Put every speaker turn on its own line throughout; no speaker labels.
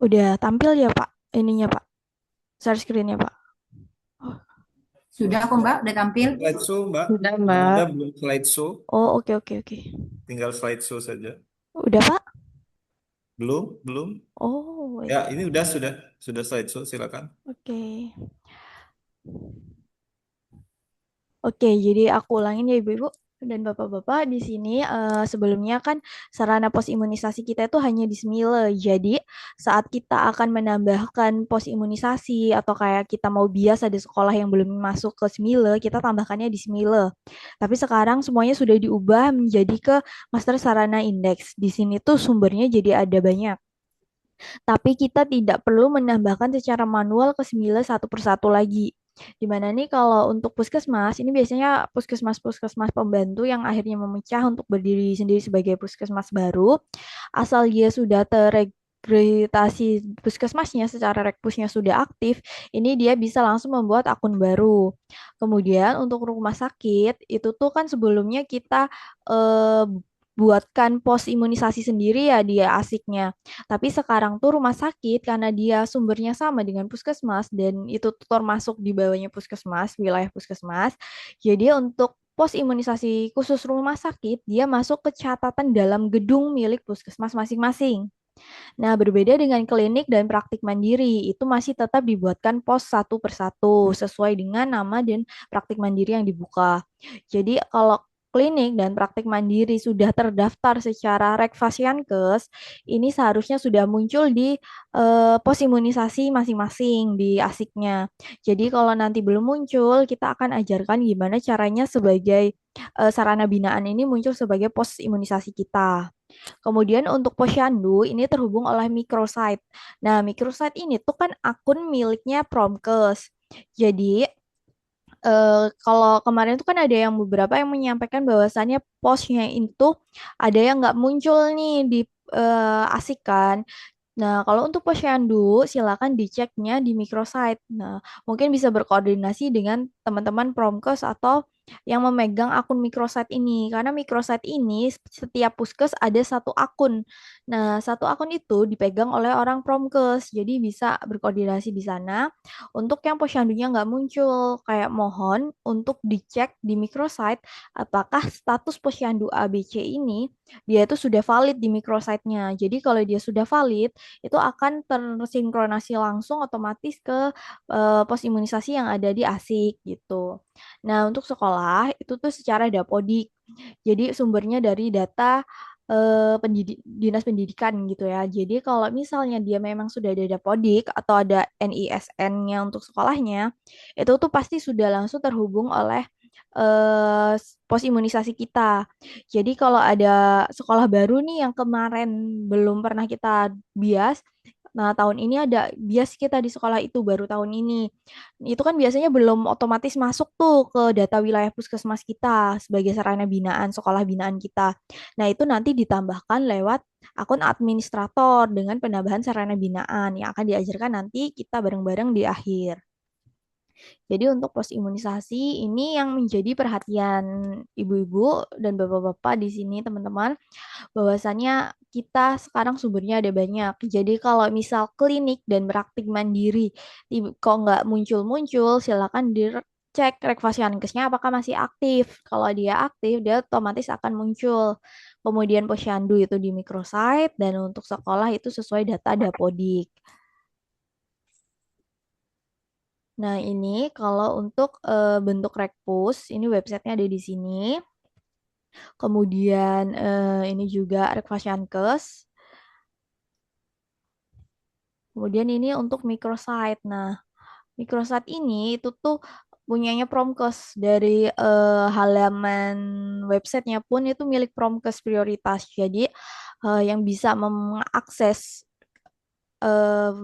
Udah tampil ya Pak? Ininya Pak, share screen-nya Pak. Oh,
Sudah kok Mbak, udah tampil.
Slideshow, Mbak.
sudah
Anda
Mbak.
belum slideshow,
Oh, oke oke oke.
tinggal slideshow saja.
Udah Pak?
Belum, belum.
Oh, wait.
Ya, ini sudah slideshow, silakan.
Oke. Oke, jadi aku ulangin ya Ibu-ibu dan Bapak-bapak di sini sebelumnya kan sarana pos imunisasi kita itu hanya di Smile. Jadi saat kita akan menambahkan pos imunisasi atau kayak kita mau bias ada sekolah yang belum masuk ke Smile, kita tambahkannya di Smile. Tapi sekarang semuanya sudah diubah menjadi ke Master Sarana Index. Di sini tuh sumbernya jadi ada banyak. Tapi kita tidak perlu menambahkan secara manual ke 9 satu persatu lagi. Dimana nih kalau untuk puskesmas, ini biasanya puskesmas-puskesmas pembantu yang akhirnya memecah untuk berdiri sendiri sebagai puskesmas baru, asal dia sudah teregistrasi puskesmasnya secara rekpusnya sudah aktif, ini dia bisa langsung membuat akun baru. Kemudian untuk rumah sakit, itu tuh kan sebelumnya kita eh, buatkan pos imunisasi sendiri ya dia asiknya. Tapi sekarang tuh rumah sakit karena dia sumbernya sama dengan puskesmas dan itu tuh termasuk di bawahnya puskesmas, wilayah puskesmas. Jadi untuk pos imunisasi khusus rumah sakit, dia masuk ke catatan dalam gedung milik puskesmas masing-masing. Nah, berbeda dengan klinik dan praktik mandiri, itu masih tetap dibuatkan pos satu persatu sesuai dengan nama dan praktik mandiri yang dibuka. Jadi, kalau klinik dan praktik mandiri sudah terdaftar secara Rekfasiankes, ini seharusnya sudah muncul di pos imunisasi masing-masing di asiknya. Jadi, kalau nanti belum muncul, kita akan ajarkan gimana caranya sebagai sarana binaan ini muncul sebagai pos imunisasi kita. Kemudian untuk Posyandu ini terhubung oleh microsite. Nah, microsite ini tuh kan akun miliknya Promkes. Jadi kalau kemarin tuh kan ada yang beberapa yang menyampaikan bahwasannya posnya itu ada yang nggak muncul nih di ASIK kan. Nah, kalau untuk posyandu, silakan diceknya di microsite. Nah, mungkin bisa berkoordinasi dengan teman-teman Promkes atau yang memegang akun microsite ini. Karena microsite ini setiap puskes ada satu akun. Nah, satu akun itu dipegang oleh orang Promkes. Jadi bisa berkoordinasi di sana. Untuk yang posyandunya nggak muncul, kayak mohon untuk dicek di microsite apakah status posyandu ABC ini dia itu sudah valid di microsite-nya. Jadi kalau dia sudah valid, itu akan tersinkronasi langsung otomatis ke pos imunisasi yang ada di ASIK gitu. Nah, untuk sekolah itu tuh secara dapodik. Jadi sumbernya dari data dinas pendidikan gitu ya. Jadi kalau misalnya dia memang sudah ada dapodik atau ada NISN-nya untuk sekolahnya, itu tuh pasti sudah langsung terhubung oleh pos imunisasi kita. Jadi kalau ada sekolah baru nih yang kemarin belum pernah kita bias, nah tahun ini ada bias kita di sekolah itu baru tahun ini. Itu kan biasanya belum otomatis masuk tuh ke data wilayah puskesmas kita sebagai sarana binaan, sekolah binaan kita. Nah itu nanti ditambahkan lewat akun administrator dengan penambahan sarana binaan yang akan diajarkan nanti kita bareng-bareng di akhir. Jadi untuk pos imunisasi ini yang menjadi perhatian ibu-ibu dan bapak-bapak di sini teman-teman, bahwasannya kita sekarang sumbernya ada banyak. Jadi kalau misal klinik dan praktik mandiri kok nggak muncul-muncul, silakan dicek Rekfasiankesnya apakah masih aktif. Kalau dia aktif, dia otomatis akan muncul. Kemudian posyandu itu di microsite dan untuk sekolah itu sesuai data Dapodik. Nah, ini kalau untuk bentuk Rekpus, ini websitenya ada di sini. Kemudian ini juga Rekfasiankes. Kemudian ini untuk microsite. Nah, microsite ini itu tuh punyanya Promkes dari halaman websitenya pun itu milik Promkes prioritas. Jadi yang bisa mengakses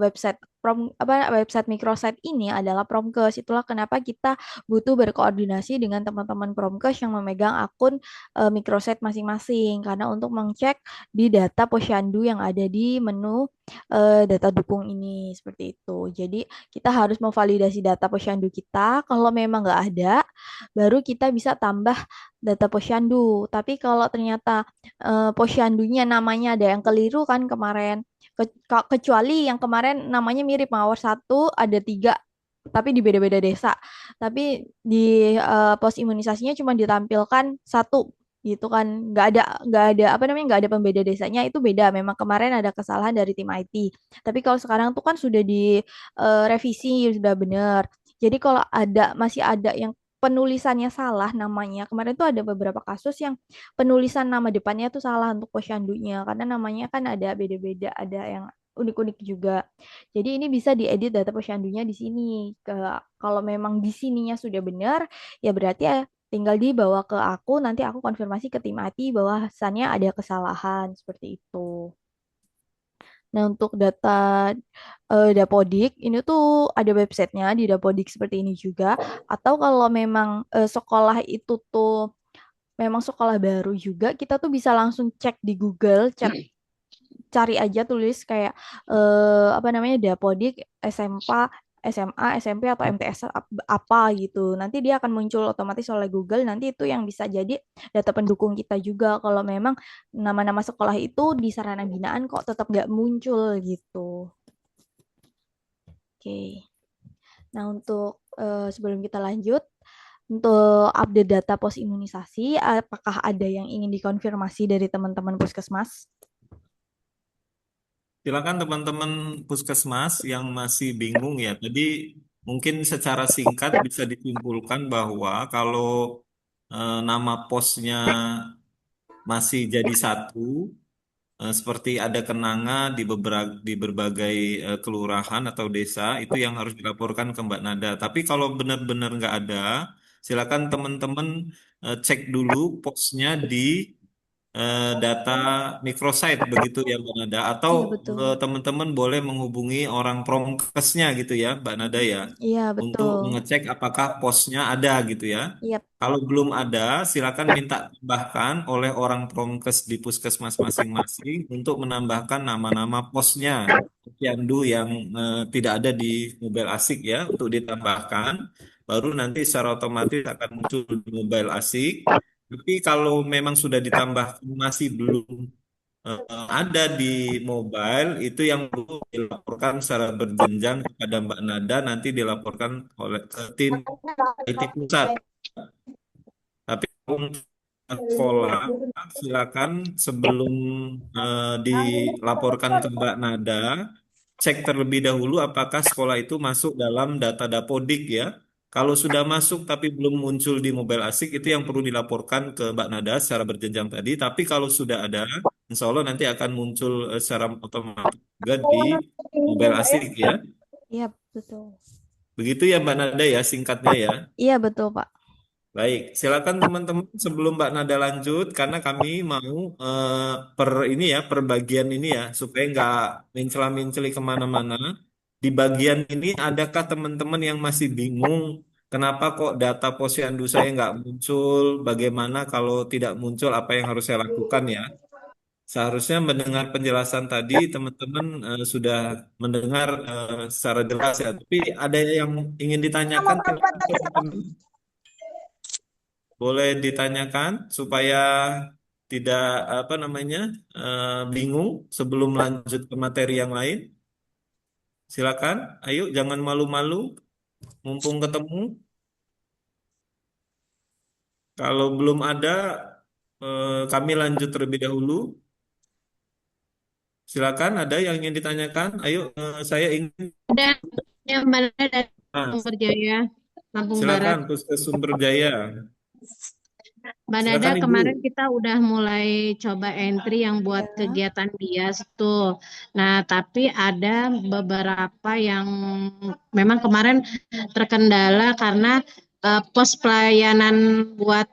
website website microsite ini adalah Promkes. Itulah kenapa kita butuh berkoordinasi dengan teman-teman Promkes yang memegang akun microsite masing-masing karena untuk mengcek di data posyandu yang ada di menu data dukung ini seperti itu. Jadi kita harus memvalidasi data posyandu kita. Kalau memang nggak ada, baru kita bisa tambah data posyandu. Tapi kalau ternyata posyandunya namanya ada yang keliru kan kemarin Kecuali yang kemarin namanya mirip Mawar satu ada 3 tapi di beda-beda desa. Tapi di pos imunisasinya cuma ditampilkan satu gitu kan, nggak ada apa namanya, nggak ada pembeda desanya, itu beda. Memang kemarin ada kesalahan dari tim IT. Tapi kalau sekarang tuh kan sudah di revisi, sudah benar. Jadi kalau masih ada yang penulisannya salah namanya, kemarin tuh ada beberapa kasus yang penulisan nama depannya tuh salah untuk posyandunya karena namanya kan ada beda-beda, ada yang unik-unik juga. Jadi ini bisa diedit data posyandunya di sini. Kalau memang di sininya sudah benar, ya berarti ya tinggal dibawa ke aku, nanti aku konfirmasi ke tim IT bahwasannya ada kesalahan seperti itu. Nah, untuk data Dapodik ini tuh ada websitenya di Dapodik seperti ini juga. Atau kalau memang sekolah itu tuh memang sekolah baru juga, kita tuh bisa langsung cek di Google, cari aja, tulis kayak apa namanya, Dapodik SMA, SMA, SMP atau MTS apa gitu. Nanti dia akan muncul otomatis oleh Google. Nanti itu yang bisa jadi data pendukung kita juga. Kalau memang nama-nama sekolah itu di sarana binaan kok tetap nggak muncul gitu. Oke. Nah, untuk sebelum kita lanjut, untuk update data pos imunisasi, apakah ada yang ingin dikonfirmasi dari teman-teman puskesmas?
Silakan teman-teman Puskesmas yang masih bingung ya. Tadi mungkin secara singkat bisa disimpulkan bahwa kalau nama posnya masih jadi satu, seperti ada kenanga di berbagai kelurahan atau desa, itu yang harus dilaporkan ke Mbak Nada. Tapi kalau benar-benar nggak ada, silakan teman-teman cek dulu posnya di data microsite begitu ya Mbak Nada, atau
Iya, betul.
teman-teman boleh menghubungi orang promkesnya gitu ya Mbak Nada ya,
Iya,
untuk
betul.
mengecek apakah posnya ada gitu ya.
Iya.
Kalau belum ada, silakan minta tambahkan oleh orang promkes di puskesmas masing-masing untuk menambahkan nama-nama posnya posyandu yang tidak ada di Mobile Asik ya, untuk ditambahkan. Baru nanti secara otomatis akan muncul di Mobile Asik. Tapi kalau memang sudah ditambah masih belum ada di mobile, itu yang perlu dilaporkan secara berjenjang kepada Mbak Nada, nanti dilaporkan oleh ke tim IT pusat. Tapi untuk sekolah, silakan sebelum dilaporkan ke Mbak Nada, cek terlebih dahulu apakah sekolah itu masuk dalam data Dapodik ya. Kalau sudah masuk tapi belum muncul di Mobile Asik, itu yang perlu dilaporkan ke Mbak Nada secara berjenjang tadi. Tapi kalau sudah ada, insya Allah nanti akan muncul secara otomatis juga di Mobile Asik ya.
Iya, betul.
Begitu ya Mbak Nada ya, singkatnya ya.
Iya, betul, Pak.
Baik, silakan teman-teman sebelum Mbak Nada lanjut, karena kami mau per ini ya, per bagian ini ya, supaya nggak mencela-menceli kemana-mana. Di bagian ini, adakah teman-teman yang masih bingung, kenapa kok data posyandu saya nggak muncul? Bagaimana kalau tidak muncul, apa yang harus saya lakukan ya? Seharusnya mendengar penjelasan tadi, teman-teman sudah mendengar secara jelas ya. Tapi ada yang ingin ditanyakan, silakan teman-teman. Boleh ditanyakan supaya tidak apa namanya bingung sebelum lanjut ke materi yang lain. Silakan, ayo jangan malu-malu, mumpung ketemu. Kalau belum ada, kami lanjut terlebih dahulu. Silakan, ada yang ingin ditanyakan? Ayo, saya ingin.
Ada yang mana dari
Nah,
Sumber Jaya, Lampung Barat.
silakan, Puskes Sumber Jaya.
Mbak Nada,
Silakan Ibu.
kemarin kita udah mulai coba entry yang buat
Ya.
kegiatan bias tuh. Nah, tapi ada beberapa yang memang kemarin terkendala karena pos pelayanan buat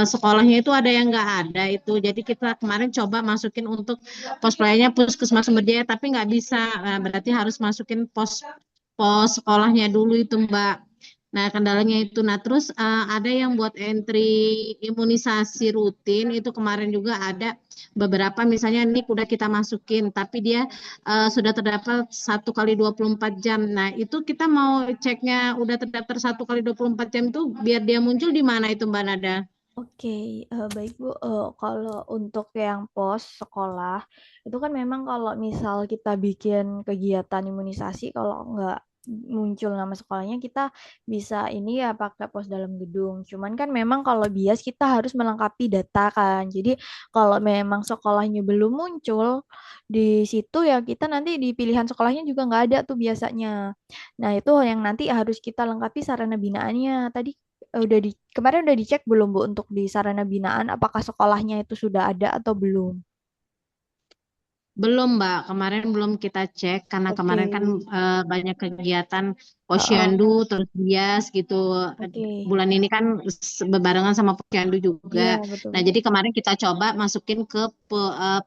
sekolahnya itu ada yang nggak ada itu. Jadi kita kemarin coba masukin untuk pos pelayanannya Puskesmas Sumber Jaya, tapi nggak bisa. Nah, berarti harus masukin pos sekolahnya dulu itu, Mbak. Nah, kendalanya itu. Nah, terus ada yang buat entry imunisasi rutin, itu kemarin juga ada beberapa, misalnya ini udah kita masukin, tapi dia sudah terdaftar 1 kali 24 jam. Nah, itu kita mau ceknya udah terdaftar 1 kali 24 jam itu biar dia muncul di mana itu, Mbak Nada?
Oke, baik Bu. Kalau untuk yang pos sekolah, itu kan memang kalau misal kita bikin kegiatan imunisasi, kalau nggak muncul nama sekolahnya, kita bisa ini ya pakai pos dalam gedung. Cuman kan memang kalau bias kita harus melengkapi data kan. Jadi kalau memang sekolahnya belum muncul di situ ya kita nanti di pilihan sekolahnya juga nggak ada tuh biasanya. Nah itu yang nanti harus kita lengkapi sarana binaannya. Tadi kemarin udah dicek belum Bu untuk di sarana binaan apakah sekolahnya itu sudah ada atau belum?
Belum, Mbak. Kemarin belum kita cek karena
Oke.
kemarin kan banyak kegiatan
Heeh.
Posyandu terus bias gitu.
Oke.
Bulan ini kan berbarengan sama Posyandu juga.
Iya, betul
Nah,
betul.
jadi kemarin kita coba masukin ke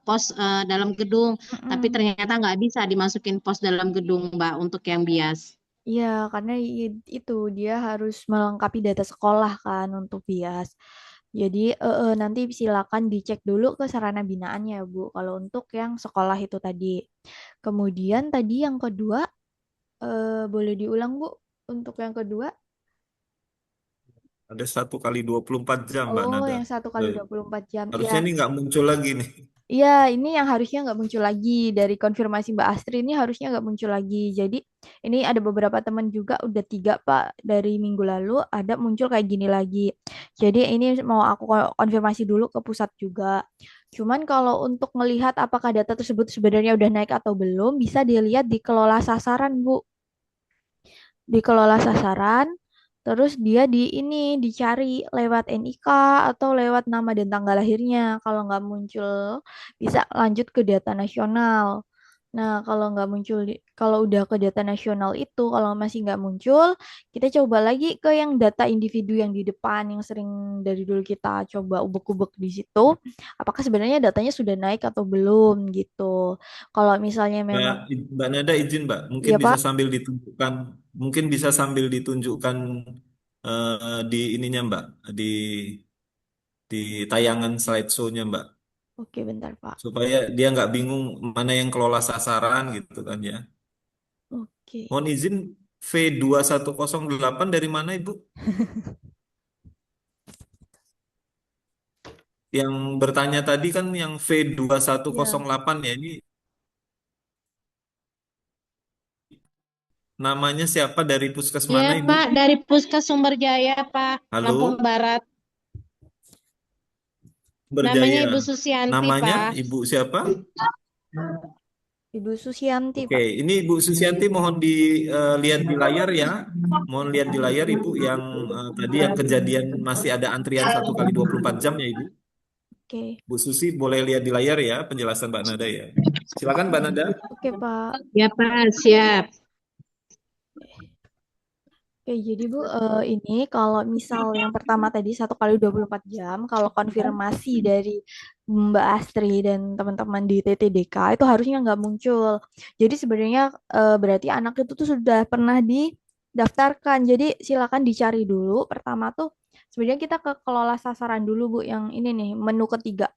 pos dalam gedung, tapi
Mm-mm.
ternyata nggak bisa dimasukin pos dalam gedung, Mbak, untuk yang bias.
Iya, karena itu dia harus melengkapi data sekolah kan untuk bias. Jadi nanti silakan dicek dulu ke sarana binaannya Bu kalau untuk yang sekolah itu tadi. Kemudian tadi yang kedua boleh diulang Bu untuk yang kedua?
Ada 1 kali 24 jam, Mbak
Oh,
Nada.
yang 1 kali 24 jam.
Harusnya
Ya,
ini nggak muncul lagi nih.
iya, ini yang harusnya nggak muncul lagi dari konfirmasi Mbak Astri ini harusnya nggak muncul lagi. Jadi ini ada beberapa teman juga udah 3 Pak dari minggu lalu ada muncul kayak gini lagi. Jadi ini mau aku konfirmasi dulu ke pusat juga. Cuman kalau untuk melihat apakah data tersebut sebenarnya udah naik atau belum, bisa dilihat di kelola sasaran Bu. Dikelola sasaran, terus dia di ini dicari lewat NIK atau lewat nama dan tanggal lahirnya. Kalau nggak muncul, bisa lanjut ke data nasional. Nah, kalau nggak muncul, kalau udah ke data nasional itu, kalau masih nggak muncul, kita coba lagi ke yang data individu yang di depan, yang sering dari dulu kita coba ubek-ubek di situ. Apakah sebenarnya datanya sudah naik atau belum gitu. Kalau misalnya
Mbak,
memang,
Mbak Nada izin, Mbak. Mungkin
iya
bisa
Pak,
sambil ditunjukkan di ininya, Mbak, di di tayangan slideshow-nya, Mbak,
oke bentar Pak.
supaya dia nggak bingung mana yang kelola sasaran gitu kan ya.
Oke.
Mohon izin, V2108 dari mana, Ibu? Yang bertanya tadi kan yang
Ya.
V2108 ya, ini namanya siapa, dari puskes
Iya,
mana, Ibu?
Pak, dari Puskes Sumber Jaya, Pak, Lampung
Halo,
Barat. Namanya
Berjaya.
Ibu Susianti,
Namanya
Pak.
Ibu siapa?
Ibu Susianti,
Oke,
Pak.
ini Bu Susianti mohon dilihat di layar ya. Mohon lihat di layar Ibu yang tadi yang kejadian masih ada antrian 1 kali 24 jam ya Ibu.
Oke.
Bu Susi boleh lihat di layar ya penjelasan Mbak Nada ya. Silakan Mbak Nada.
Oke, Pak.
Ya, Pak, siap.
Oke, jadi Bu, ini kalau misal yang pertama tadi 1 kali 24 jam, kalau konfirmasi dari Mbak Astri dan teman-teman di TTDK itu harusnya nggak muncul. Jadi sebenarnya berarti anak itu tuh sudah pernah didaftarkan. Jadi silakan dicari dulu. Pertama tuh sebenarnya kita ke kelola sasaran dulu Bu, yang ini nih menu ketiga.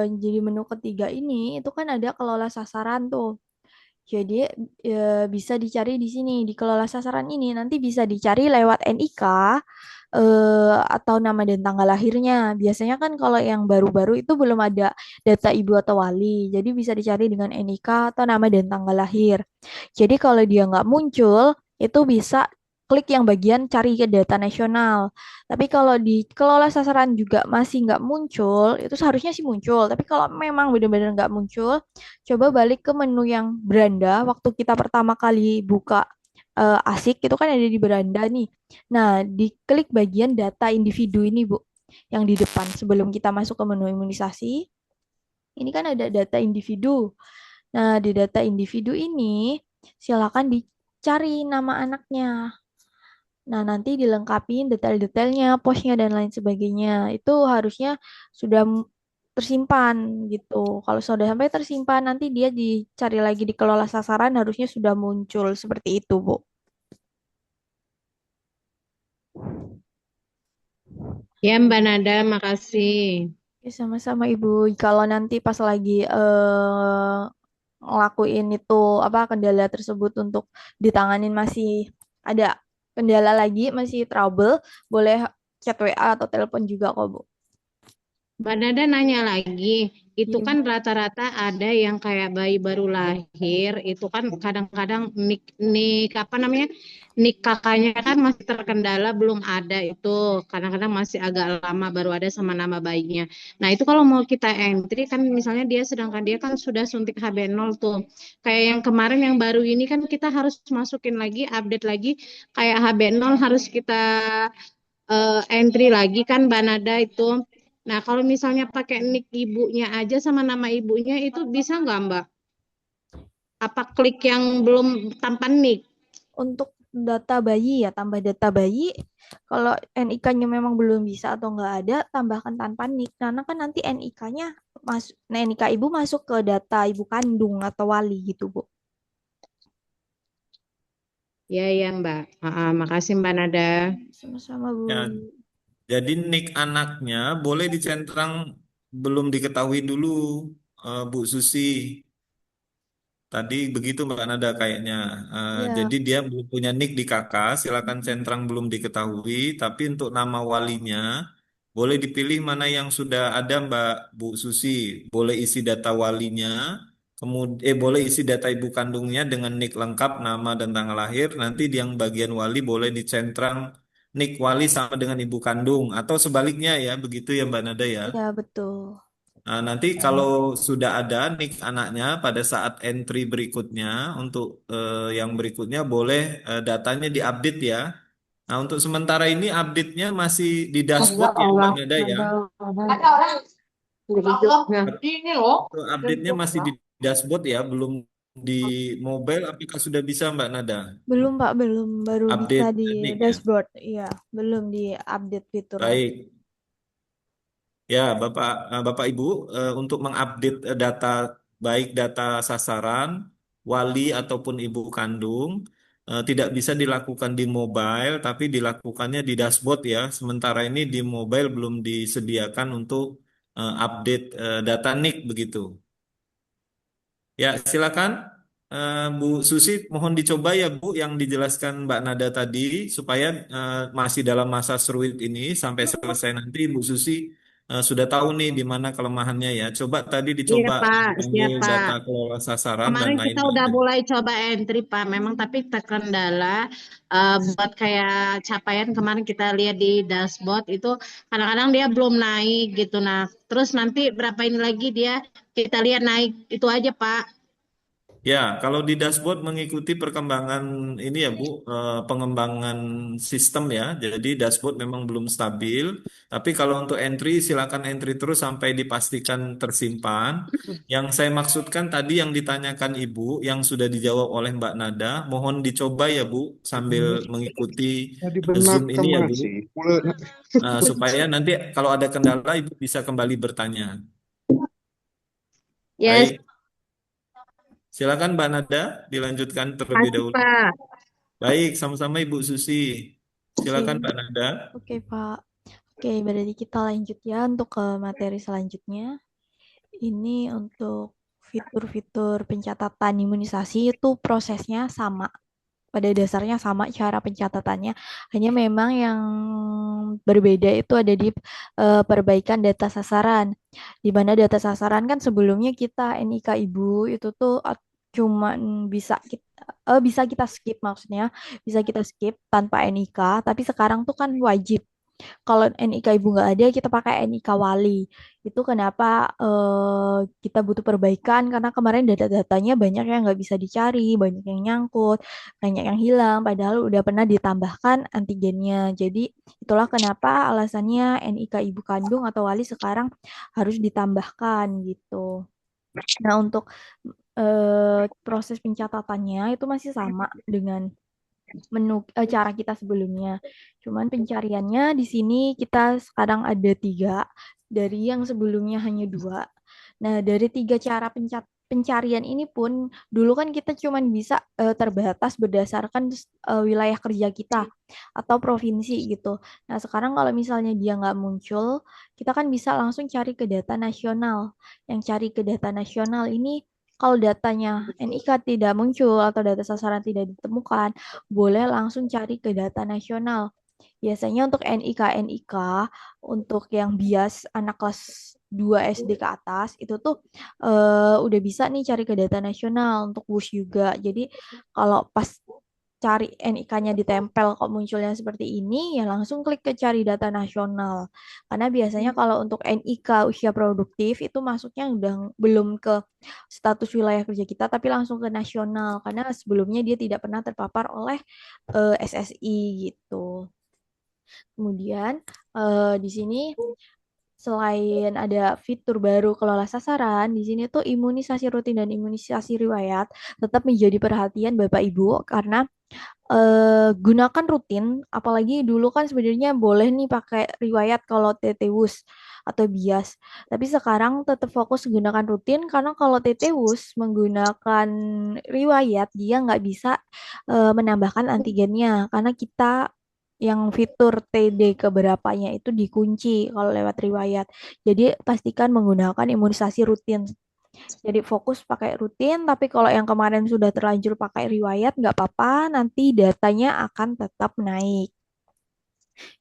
Jadi menu ketiga ini itu kan ada kelola sasaran tuh. Jadi bisa dicari di sini di kelola sasaran ini nanti bisa dicari lewat NIK atau nama dan tanggal lahirnya. Biasanya kan kalau yang baru-baru itu belum ada data ibu atau wali. Jadi bisa dicari dengan NIK atau nama dan tanggal lahir. Jadi kalau dia nggak muncul itu bisa klik yang bagian cari ke data nasional. Tapi kalau di kelola sasaran juga masih nggak muncul, itu seharusnya sih muncul. Tapi kalau memang benar-benar nggak muncul, coba balik ke menu yang beranda waktu kita pertama kali buka ASIK itu kan ada di beranda nih. Nah, diklik bagian data individu ini, Bu. Yang di depan sebelum kita masuk ke menu imunisasi, ini kan ada data individu. Nah, di data individu ini silakan dicari nama anaknya. Nah, nanti dilengkapin detail-detailnya, posnya dan lain sebagainya. Itu harusnya sudah tersimpan gitu. Kalau sudah sampai tersimpan, nanti dia dicari lagi di kelola sasaran harusnya sudah muncul seperti itu, Bu.
Ya, Mbak Nada, makasih.
Oke, sama-sama Ibu. Kalau nanti pas lagi ngelakuin itu apa kendala tersebut untuk ditanganin masih ada kendala lagi, masih trouble, boleh chat WA atau telepon juga kok, Bu.
Mbak Nada nanya lagi, itu
Iya,
kan
Bu.
rata-rata ada yang kayak bayi baru lahir, itu kan kadang-kadang nik apa namanya, nik kakaknya kan masih terkendala, belum ada itu, kadang-kadang masih agak lama baru ada sama nama bayinya. Nah itu kalau mau kita entry kan misalnya dia sedangkan dia kan sudah suntik HB0 tuh, kayak yang kemarin yang baru ini kan kita harus masukin lagi, update lagi, kayak HB0 harus kita entry lagi kan Mbak Nada itu. Nah, kalau misalnya pakai nick ibunya aja sama nama ibunya itu bisa nggak Mbak? Apa klik yang belum tanpa nick?
Untuk data bayi ya, tambah data bayi. Kalau NIK-nya memang belum bisa atau nggak ada, tambahkan tanpa NIK. Karena kan nanti NIK-nya masuk, nah NIK ibu masuk ke data ibu kandung atau wali gitu, Bu.
Ya, ya Mbak. Makasih Mbak Nada.
Sama-sama, Bu.
Ya, jadi nik anaknya boleh dicentrang belum diketahui dulu, Bu Susi. Tadi begitu Mbak Nada kayaknya.
Ya,
Jadi dia belum punya nik di kakak, silakan centang belum diketahui. Tapi untuk nama walinya, boleh dipilih mana yang sudah ada Mbak Bu Susi. Boleh isi data walinya, kemudian boleh isi data ibu kandungnya dengan nik lengkap, nama dan tanggal lahir. Nanti di yang bagian wali boleh dicentrang nik wali sama dengan ibu kandung atau sebaliknya ya, begitu ya Mbak Nada ya.
ya betul.
Nah, nanti kalau sudah ada nik anaknya pada saat entry berikutnya untuk yang berikutnya boleh datanya diupdate ya. Nah, untuk sementara ini update-nya masih di
Ada
dashboard ya Mbak
orang,
Neda ya.
ada orang. Hidupnya. Ini loh.
Untuk update-nya masih di dashboard ya, belum di mobile. Apakah sudah bisa Mbak Nada
Belum, Pak, belum. Baru bisa
update
di
nik ya?
dashboard. Iya, belum di update fiturnya.
Baik. Ya, Bapak Ibu, untuk mengupdate data baik data sasaran, wali ataupun ibu kandung tidak bisa dilakukan di mobile, tapi dilakukannya di dashboard ya. Sementara ini di mobile belum disediakan untuk update data NIK begitu. Ya, silakan Bu Susi, mohon dicoba ya Bu yang dijelaskan Mbak Nada tadi supaya masih dalam masa seruit ini sampai selesai nanti Bu Susi sudah tahu nih di mana kelemahannya ya. Coba tadi
Iya
dicoba
Pak,
diambil
siap
data
Pak.
kelola sasaran dan
Kemarin kita udah
lain-lain.
mulai coba entry Pak, memang tapi terkendala buat kayak capaian kemarin kita lihat di dashboard itu kadang-kadang dia belum naik gitu. Nah, terus nanti berapa ini lagi dia kita lihat naik itu aja Pak.
Ya, kalau di dashboard mengikuti perkembangan ini ya Bu, pengembangan sistem ya. Jadi dashboard memang belum stabil. Tapi kalau untuk entry, silakan entry terus sampai dipastikan tersimpan. Yang saya maksudkan tadi yang ditanyakan Ibu, yang sudah dijawab oleh Mbak Nada, mohon dicoba ya Bu, sambil mengikuti Zoom ini ya Bu, supaya nanti kalau ada kendala Ibu bisa kembali bertanya.
Yes,
Baik, silakan Mbak Nada, dilanjutkan terlebih
pasti
dahulu.
Pak.
Baik, sama-sama Ibu Susi.
Oke,
Silakan Pak Nada.
oke, Pak. Oke, berarti kita lanjut ya untuk ke materi selanjutnya. Ini untuk fitur-fitur pencatatan imunisasi itu prosesnya sama. Pada dasarnya sama cara pencatatannya. Hanya memang yang berbeda itu ada di perbaikan data sasaran. Di mana data sasaran kan sebelumnya kita NIK ibu itu tuh cuman bisa kita skip, maksudnya bisa kita skip tanpa NIK, tapi sekarang tuh kan wajib kalau NIK ibu nggak ada, kita pakai NIK wali. Itu kenapa kita butuh perbaikan, karena kemarin data-datanya banyak yang nggak bisa dicari, banyak yang nyangkut, banyak yang hilang, padahal udah pernah ditambahkan antigennya. Jadi itulah kenapa alasannya NIK ibu kandung atau wali sekarang harus ditambahkan gitu. Nah, untuk proses pencatatannya itu masih sama dengan cara kita sebelumnya. Cuman pencariannya di sini kita sekarang ada tiga, dari yang sebelumnya hanya dua. Nah, dari tiga cara pencarian ini pun dulu kan kita cuman bisa terbatas berdasarkan wilayah kerja kita atau provinsi gitu. Nah, sekarang kalau misalnya dia nggak muncul, kita kan bisa langsung cari ke data nasional. Yang cari ke data nasional ini kalau datanya NIK tidak muncul atau data sasaran tidak ditemukan, boleh langsung cari ke data nasional. Biasanya untuk NIK untuk yang bias anak kelas 2 SD ke atas itu tuh udah bisa nih cari ke data nasional untuk WUS juga. Jadi kalau pas cari NIK-nya ditempel kok munculnya seperti ini, ya langsung klik ke cari data nasional. Karena biasanya kalau untuk NIK usia produktif itu masuknya udah belum ke status wilayah kerja kita, tapi langsung ke nasional. Karena sebelumnya dia tidak pernah terpapar oleh SSI gitu. Kemudian di sini selain ada fitur baru kelola sasaran, di sini tuh imunisasi rutin dan imunisasi riwayat tetap menjadi perhatian Bapak Ibu karena gunakan rutin, apalagi dulu kan sebenarnya boleh nih pakai riwayat kalau TTWUS atau bias. Tapi sekarang tetap fokus gunakan rutin karena kalau TTWUS menggunakan riwayat dia nggak bisa menambahkan antigennya karena kita yang fitur TD keberapanya itu dikunci kalau lewat riwayat. Jadi pastikan menggunakan imunisasi rutin. Jadi fokus pakai rutin, tapi kalau yang kemarin sudah terlanjur pakai riwayat, nggak apa-apa, nanti datanya akan tetap naik.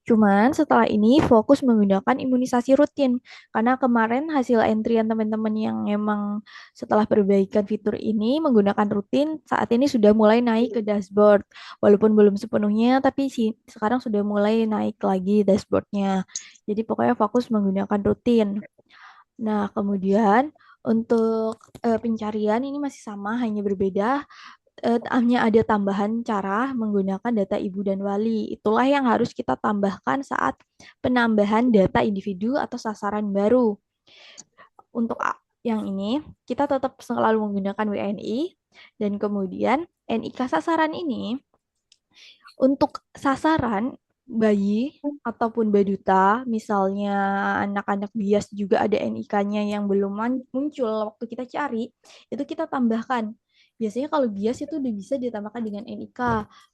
Cuman setelah ini fokus menggunakan imunisasi rutin, karena kemarin hasil entrian teman-teman yang emang setelah perbaikan fitur ini menggunakan rutin, saat ini sudah mulai naik ke dashboard. Walaupun belum sepenuhnya, tapi sih sekarang sudah mulai naik lagi dashboardnya. Jadi pokoknya fokus menggunakan rutin. Nah, kemudian untuk pencarian ini masih sama, hanya berbeda. Hanya ada tambahan cara menggunakan data ibu dan wali. Itulah yang harus kita tambahkan saat penambahan data individu atau sasaran baru. Untuk yang ini, kita tetap selalu menggunakan WNI, dan kemudian NIK sasaran ini untuk sasaran bayi ataupun baduta, misalnya anak-anak bias juga ada NIK-nya yang belum muncul waktu kita cari, itu kita tambahkan. Biasanya kalau bias itu udah bisa ditambahkan dengan NIK.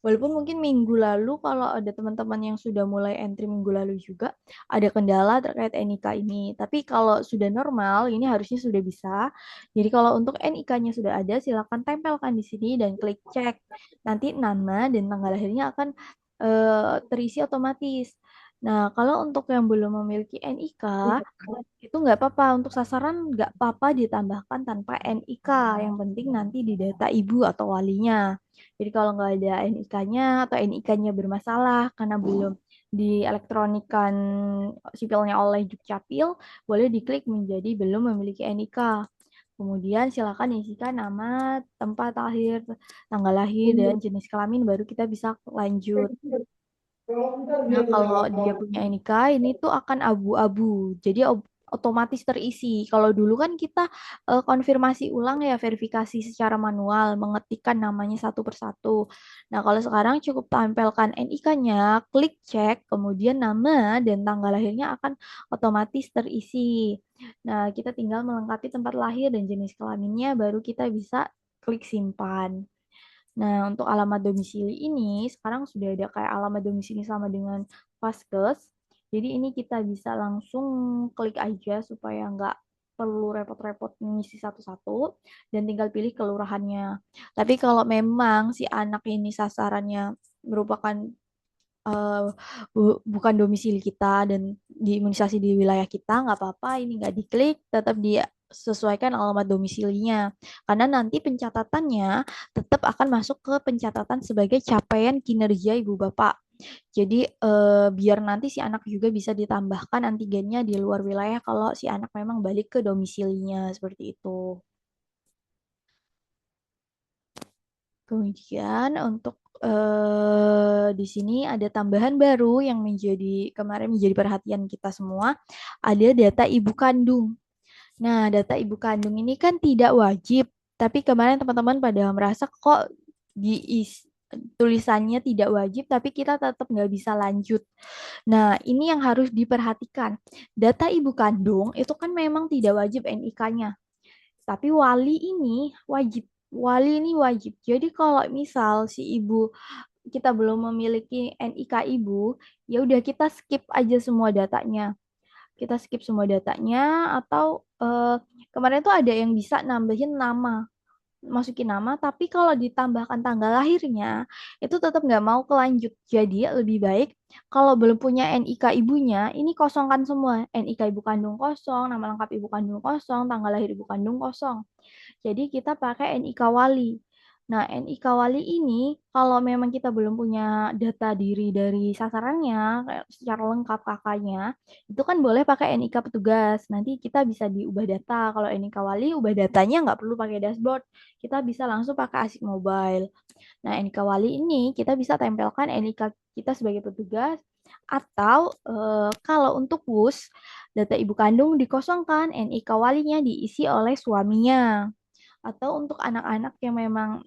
Walaupun mungkin minggu lalu kalau ada teman-teman yang sudah mulai entry minggu lalu juga ada kendala terkait NIK ini. Tapi kalau sudah normal, ini harusnya sudah bisa. Jadi kalau untuk NIK-nya sudah ada, silakan tempelkan di sini dan klik cek. Nanti nama dan tanggal lahirnya akan terisi otomatis. Nah, kalau untuk yang belum memiliki NIK, itu nggak apa-apa. Untuk sasaran nggak apa-apa ditambahkan tanpa NIK. Yang penting nanti di data ibu atau walinya. Jadi kalau nggak ada NIK-nya atau NIK-nya bermasalah karena belum dielektronikan sipilnya oleh Dukcapil, boleh diklik menjadi belum memiliki NIK. Kemudian silakan isikan nama, tempat lahir, tanggal lahir, dan jenis kelamin, baru kita bisa lanjut. Nah, kalau dia punya NIK, ini tuh akan abu-abu. Jadi otomatis terisi. Kalau dulu kan kita konfirmasi ulang ya, verifikasi secara manual, mengetikkan namanya satu persatu. Nah, kalau sekarang cukup tampilkan NIK-nya, klik cek, kemudian nama dan tanggal lahirnya akan otomatis terisi. Nah, kita tinggal melengkapi tempat lahir dan jenis kelaminnya, baru kita bisa klik simpan. Nah, untuk alamat domisili ini sekarang sudah ada kayak alamat domisili sama dengan Vaskes. Jadi ini kita bisa langsung klik aja supaya nggak perlu repot-repot ngisi satu-satu dan tinggal pilih kelurahannya. Tapi kalau memang si anak ini sasarannya merupakan eh, bukan domisili kita dan diimunisasi di wilayah kita, nggak apa-apa, ini nggak diklik, tetap dia sesuaikan alamat domisilinya. Karena nanti pencatatannya tetap akan masuk ke pencatatan sebagai capaian kinerja ibu bapak. Jadi biar nanti si anak juga bisa ditambahkan antigennya di luar wilayah kalau si anak memang balik ke domisilinya seperti itu. Kemudian untuk di sini ada tambahan baru yang kemarin menjadi perhatian kita semua, ada data ibu kandung. Nah, data ibu kandung ini kan tidak wajib, tapi kemarin teman-teman pada merasa kok di tulisannya tidak wajib, tapi kita tetap nggak bisa lanjut. Nah, ini yang harus diperhatikan. Data ibu kandung itu kan memang tidak wajib NIK-nya, tapi wali ini wajib. Wali ini wajib. Jadi kalau misal si ibu kita belum memiliki NIK ibu, ya udah kita skip aja semua datanya. kita skip semua datanya, atau kemarin tuh ada yang bisa nambahin nama, masukin nama, tapi kalau ditambahkan tanggal lahirnya itu tetap nggak mau kelanjut. Jadi lebih baik kalau belum punya NIK ibunya, ini kosongkan semua. NIK ibu kandung kosong, nama lengkap ibu kandung kosong, tanggal lahir ibu kandung kosong. Jadi kita pakai NIK wali. Nah, NIK wali ini kalau memang kita belum punya data diri dari sasarannya kayak secara lengkap kakaknya, itu kan boleh pakai NIK petugas. Nanti kita bisa diubah data. Kalau NIK wali, ubah datanya nggak perlu pakai dashboard. Kita bisa langsung pakai Asik Mobile. Nah, NIK wali ini kita bisa tempelkan NIK kita sebagai petugas, atau kalau untuk WUS, data ibu kandung dikosongkan, NIK walinya diisi oleh suaminya. Atau untuk anak-anak yang memang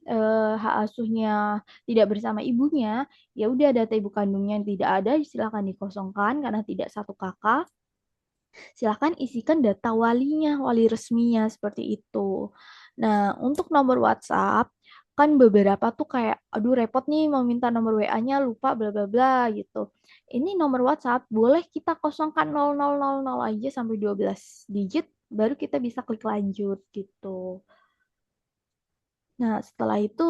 hak asuhnya tidak bersama ibunya, ya udah data ibu kandungnya yang tidak ada silakan dikosongkan karena tidak satu kakak. Silakan isikan data walinya, wali resminya seperti itu. Nah, untuk nomor WhatsApp kan beberapa tuh kayak aduh repot nih mau minta nomor WA-nya lupa bla bla bla gitu. Ini nomor WhatsApp boleh kita kosongkan 0000 aja sampai 12 digit baru kita bisa klik lanjut gitu. Nah, setelah itu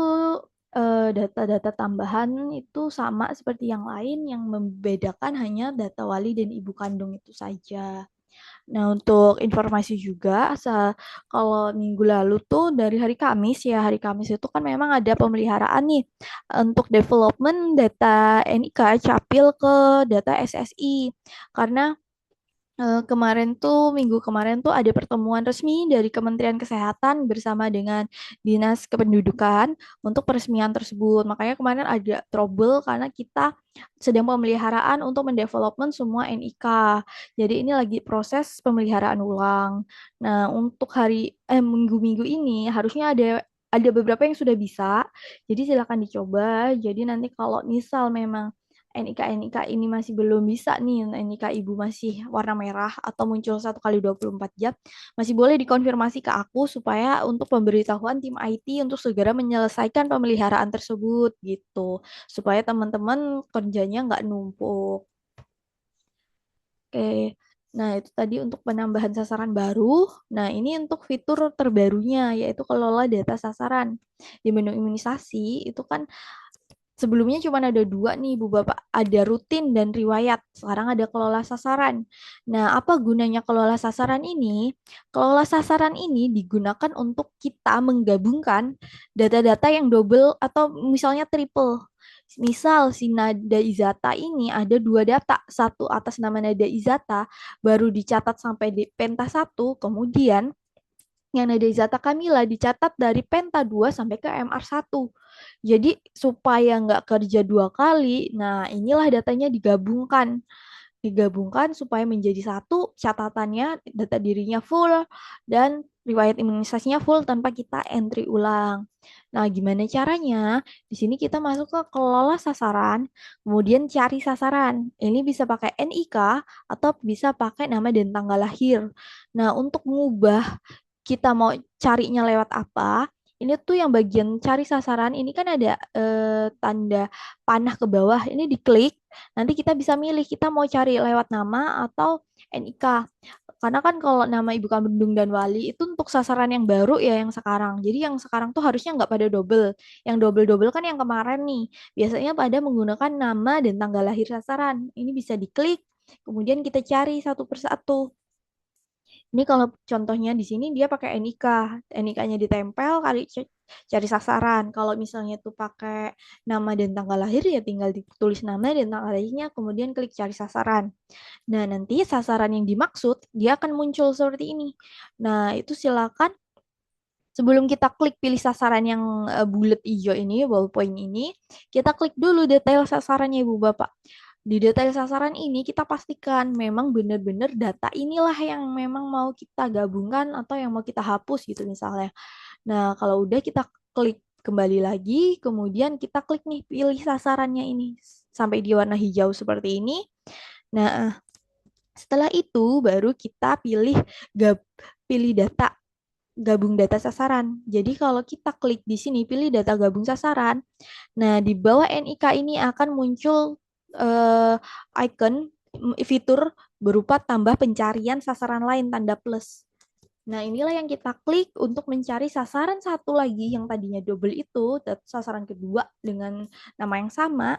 data-data tambahan itu sama seperti yang lain, yang membedakan hanya data wali dan ibu kandung itu saja. Nah, untuk informasi juga, kalau minggu lalu tuh dari hari Kamis ya, hari Kamis itu kan memang ada pemeliharaan nih untuk development data NIK capil ke data SSI. Karena minggu kemarin tuh ada pertemuan resmi dari Kementerian Kesehatan bersama dengan Dinas Kependudukan untuk peresmian tersebut. Makanya kemarin ada trouble karena kita sedang pemeliharaan untuk mendevelopment semua NIK. Jadi ini lagi proses pemeliharaan ulang. Nah, untuk minggu-minggu ini harusnya ada beberapa yang sudah bisa. Jadi silakan dicoba. Jadi nanti kalau misal memang NIK ini masih belum bisa nih, NIK ibu masih warna merah atau muncul 1 kali 24 jam, masih boleh dikonfirmasi ke aku supaya untuk pemberitahuan tim IT untuk segera menyelesaikan pemeliharaan tersebut gitu, supaya teman-teman kerjanya nggak numpuk. Oke, nah itu tadi untuk penambahan sasaran baru. Nah ini untuk fitur terbarunya yaitu kelola data sasaran. Di menu imunisasi itu kan sebelumnya cuma ada dua nih, Bu Bapak. Ada rutin dan riwayat. Sekarang ada kelola sasaran. Nah, apa gunanya kelola sasaran ini? Kelola sasaran ini digunakan untuk kita menggabungkan data-data yang double atau misalnya triple. Misal si nada izata ini ada dua data, satu atas nama nada izata, baru dicatat sampai di penta 1, kemudian yang nada izata Kamila dicatat dari penta 2 sampai ke MR1. Jadi supaya nggak kerja dua kali, nah inilah datanya digabungkan supaya menjadi satu, catatannya data dirinya full dan riwayat imunisasinya full tanpa kita entry ulang. Nah, gimana caranya? Di sini kita masuk ke kelola sasaran, kemudian cari sasaran. Ini bisa pakai NIK atau bisa pakai nama dan tanggal lahir. Nah, untuk mengubah kita mau carinya lewat apa, ini tuh yang bagian cari sasaran ini kan ada tanda panah ke bawah, ini diklik, nanti kita bisa milih kita mau cari lewat nama atau NIK. Karena kan kalau nama ibu kandung dan wali itu untuk sasaran yang baru ya yang sekarang. Jadi yang sekarang tuh harusnya nggak pada double. Yang double-double kan yang kemarin nih. Biasanya pada menggunakan nama dan tanggal lahir sasaran. Ini bisa diklik, kemudian kita cari satu persatu. Ini kalau contohnya di sini dia pakai NIK, NIK-nya ditempel kali cari sasaran. Kalau misalnya tuh pakai nama dan tanggal lahir ya tinggal ditulis nama dan tanggal lahirnya, kemudian klik cari sasaran. Nah, nanti sasaran yang dimaksud dia akan muncul seperti ini. Nah, itu silakan sebelum kita klik pilih sasaran yang bulat hijau ini, ballpoint ini, kita klik dulu detail sasarannya Ibu Bapak. Di detail sasaran ini kita pastikan memang benar-benar data inilah yang memang mau kita gabungkan atau yang mau kita hapus gitu misalnya. Nah, kalau udah kita klik kembali lagi, kemudian kita klik nih pilih sasarannya ini sampai di warna hijau seperti ini. Nah, setelah itu baru kita pilih data gabung data sasaran. Jadi kalau kita klik di sini pilih data gabung sasaran, nah di bawah NIK ini akan muncul icon fitur berupa tambah pencarian sasaran lain tanda plus. Nah, inilah yang kita klik untuk mencari sasaran satu lagi yang tadinya double itu, sasaran kedua dengan nama yang sama,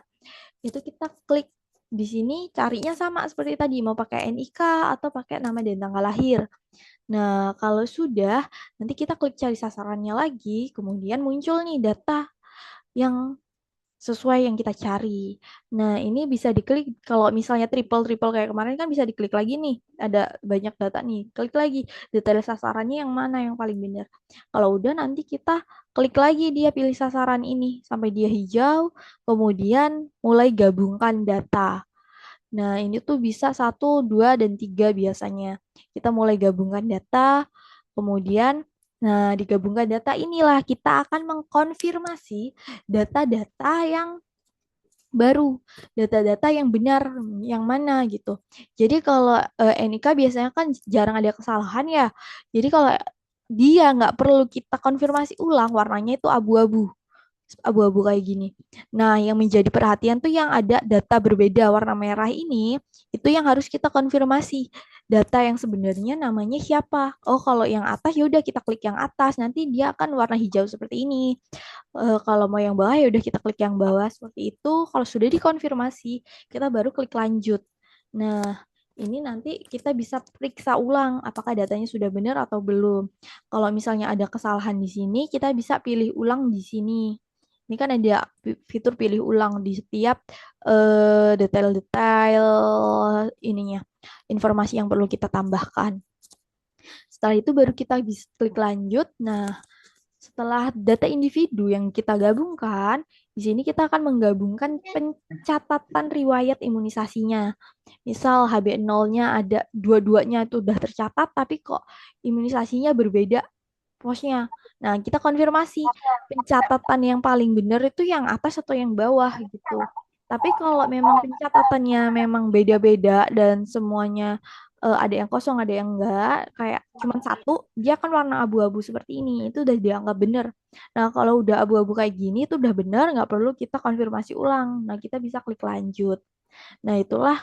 itu kita klik di sini carinya sama seperti tadi, mau pakai NIK atau pakai nama dan tanggal lahir. Nah, kalau sudah, nanti kita klik cari sasarannya lagi, kemudian muncul nih data yang sesuai yang kita cari. Nah, ini bisa diklik kalau misalnya triple kayak kemarin kan bisa diklik lagi nih. Ada banyak data nih. Klik lagi detail sasarannya yang mana yang paling benar. Kalau udah nanti kita klik lagi dia pilih sasaran ini sampai dia hijau, kemudian mulai gabungkan data. Nah, ini tuh bisa 1, 2, dan 3 biasanya. Kita mulai gabungkan data, kemudian nah digabungkan data inilah kita akan mengkonfirmasi data-data yang baru, data-data yang benar, yang mana gitu. Jadi kalau NIK biasanya kan jarang ada kesalahan ya. Jadi kalau dia nggak perlu kita konfirmasi ulang, warnanya itu abu-abu kayak gini. Nah, yang menjadi perhatian tuh yang ada data berbeda warna merah ini, itu yang harus kita konfirmasi. Data yang sebenarnya namanya siapa? Oh, kalau yang atas ya udah kita klik yang atas, nanti dia akan warna hijau seperti ini. Kalau mau yang bawah ya udah kita klik yang bawah seperti itu. Kalau sudah dikonfirmasi, kita baru klik lanjut. Nah, ini nanti kita bisa periksa ulang apakah datanya sudah benar atau belum. Kalau misalnya ada kesalahan di sini, kita bisa pilih ulang di sini. Ini kan ada fitur pilih ulang di setiap detail-detail ininya, informasi yang perlu kita tambahkan. Setelah itu baru kita bisa klik lanjut. Nah, setelah data individu yang kita gabungkan, di sini kita akan menggabungkan pencatatan riwayat imunisasinya. Misal HB0-nya ada dua-duanya itu udah tercatat, tapi kok imunisasinya berbeda posnya. Nah, kita konfirmasi pencatatan yang paling benar itu yang atas atau yang bawah gitu. Tapi kalau memang pencatatannya memang beda-beda dan semuanya ada yang kosong, ada yang enggak, kayak cuma satu, dia kan warna abu-abu seperti ini, itu udah dianggap benar. Nah, kalau udah abu-abu kayak gini, itu udah benar, nggak perlu kita konfirmasi ulang. Nah, kita bisa klik lanjut. Nah, itulah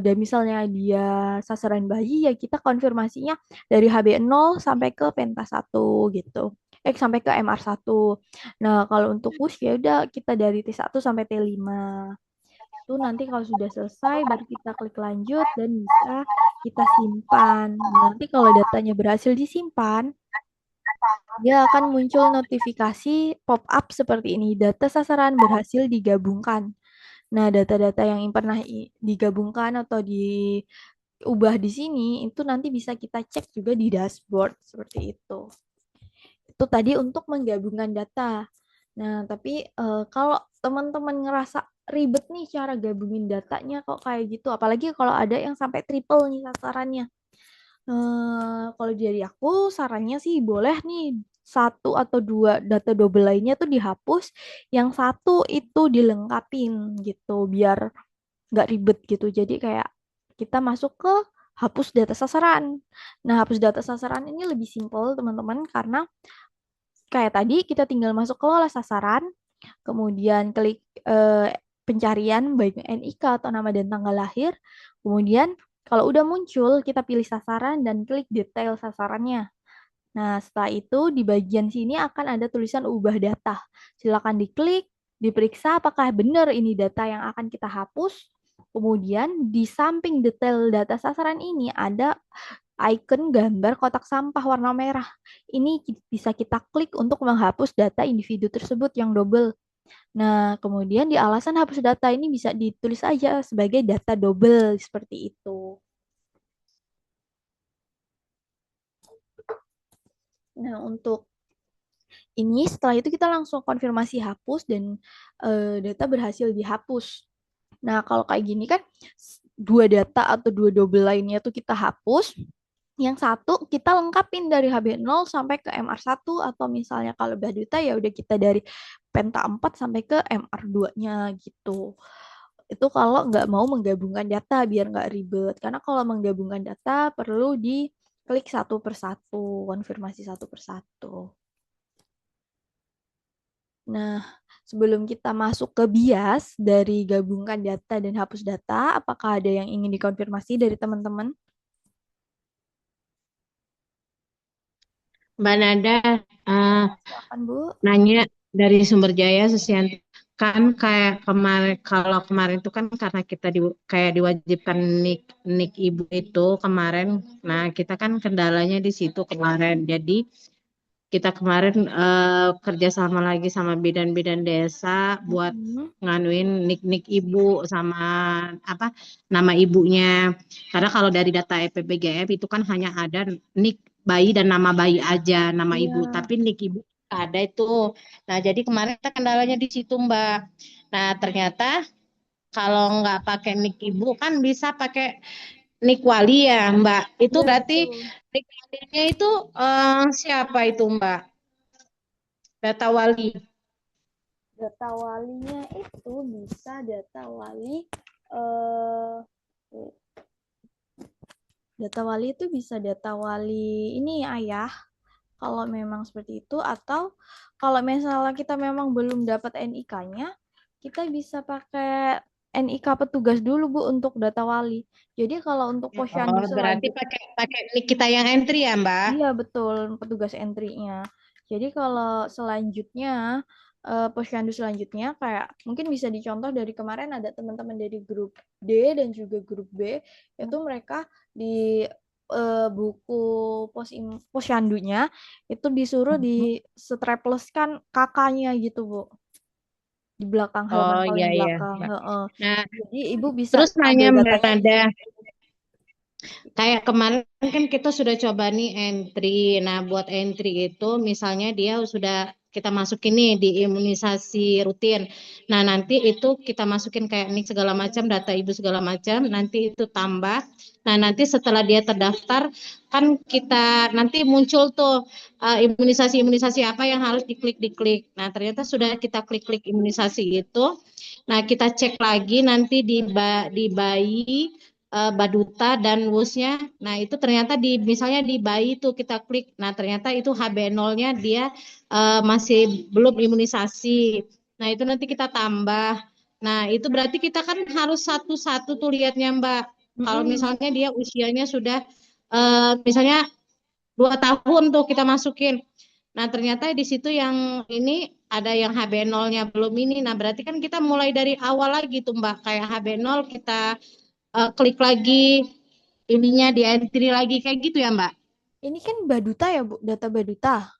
dan misalnya dia sasaran bayi, ya kita konfirmasinya dari HB0 sampai ke Penta 1 gitu. Sampai ke MR1. Nah, kalau untuk push ya udah kita dari T1 sampai T5. Itu nanti kalau sudah selesai baru kita klik lanjut dan bisa kita simpan. Nah, nanti kalau datanya berhasil disimpan, dia akan muncul notifikasi pop-up seperti ini. Data sasaran berhasil digabungkan. Nah, data-data yang pernah digabungkan atau diubah di sini itu nanti bisa kita cek juga di dashboard seperti itu. Itu tadi untuk menggabungkan data. Nah, tapi kalau teman-teman ngerasa ribet nih cara gabungin datanya kok kayak gitu, apalagi kalau ada yang sampai triple nih sasarannya. Kalau dari aku sarannya sih boleh nih 1 atau 2 data double lainnya tuh dihapus, yang satu itu dilengkapin gitu biar nggak ribet gitu. Jadi kayak kita masuk ke hapus data sasaran. Nah, hapus data sasaran ini lebih simpel teman-teman karena kayak tadi kita tinggal masuk kelola sasaran, kemudian klik pencarian baik NIK atau nama dan tanggal lahir, kemudian kalau udah muncul kita pilih sasaran dan klik detail sasarannya. Nah, setelah itu di bagian sini akan ada tulisan ubah data. Silakan diklik, diperiksa apakah benar ini data yang akan kita hapus. Kemudian di samping detail data sasaran ini ada icon gambar kotak sampah warna merah. Ini bisa kita klik untuk menghapus data individu tersebut yang double. Nah, kemudian di alasan hapus data ini bisa ditulis aja sebagai data double seperti itu. Nah, untuk ini setelah itu kita langsung konfirmasi hapus dan data berhasil dihapus. Nah, kalau kayak gini kan 2 data atau 2 double lainnya tuh kita hapus. Yang satu kita lengkapin dari HB0 sampai ke MR1 atau misalnya kalau Baduta ya udah kita dari Penta 4 sampai ke MR2-nya gitu. Itu kalau nggak mau menggabungkan data biar nggak ribet. Karena kalau menggabungkan data perlu diklik satu persatu, konfirmasi satu persatu. Nah, sebelum kita masuk ke bias dari gabungkan data dan hapus data, apakah ada yang ingin dikonfirmasi dari teman-teman?
Mbak Nada, eh,
Silakan, Bu.
nanya dari Sumber Jaya Susianti, kan kayak kemarin, kalau kemarin itu kan karena kita kayak diwajibkan nik ibu itu kemarin. Nah, kita kan kendalanya di situ kemarin. Jadi kita kemarin kerjasama lagi sama bidan-bidan desa buat
Mm-mm.
nganuin nik ibu sama apa nama ibunya. Karena kalau dari data EPBGF itu kan hanya ada nik bayi dan nama bayi aja, nama ibu.
Iya,
Tapi nik ibu nggak ada itu. Nah, jadi kemarin kita kendalanya di situ, Mbak. Nah, ternyata kalau nggak pakai nik ibu kan bisa pakai nik wali ya, Mbak. Itu
iya
berarti
betul.
nik walinya itu siapa itu, Mbak? Data wali.
Data walinya itu bisa data wali eh data wali itu bisa data wali ini ayah kalau memang seperti itu, atau kalau misalnya kita memang belum dapat NIK-nya, kita bisa pakai NIK petugas dulu Bu untuk data wali. Jadi kalau untuk posyandu
Oh, berarti
selanjutnya,
pakai pakai nik kita yang entry ya, Mbak?
iya betul petugas entry-nya. Jadi kalau selanjutnya posyandu selanjutnya kayak mungkin bisa dicontoh dari kemarin ada teman-teman dari grup D dan juga grup B, itu mereka di buku posyandunya itu disuruh di strapleskan kakaknya gitu Bu, di belakang halaman
Oh,
paling
iya iya.
belakang.
Iya.
Heeh.
Nah,
Jadi ibu bisa
terus nanya
ambil
Mbak
datanya di
Nada,
situ.
kayak kemarin kan kita sudah coba nih entry. Nah, buat entry itu misalnya dia sudah kita masukin nih di imunisasi rutin. Nah, nanti itu kita masukin kayak nik segala macam, data ibu segala macam, nanti itu tambah. Nah, nanti setelah dia terdaftar, kan kita nanti muncul tuh imunisasi-imunisasi apa yang harus diklik-diklik. Nah, ternyata sudah kita klik-klik imunisasi itu. Nah, kita cek lagi nanti di bayi Baduta dan WUS-nya. Nah, itu ternyata misalnya di bayi itu kita klik. Nah, ternyata itu HB0-nya dia masih belum imunisasi. Nah, itu nanti kita tambah. Nah, itu berarti kita kan harus satu-satu tuh lihatnya, Mbak. Kalau
Mm-mm.
misalnya dia usianya sudah misalnya 2 tahun tuh kita masukin. Nah, ternyata di situ yang ini ada yang HB0-nya belum ini. Nah, berarti kan kita mulai dari awal lagi tuh, Mbak. Kayak HB0 kita klik lagi ininya di entry lagi kayak gitu ya Mbak?
Ini kan Baduta ya Bu, data Baduta.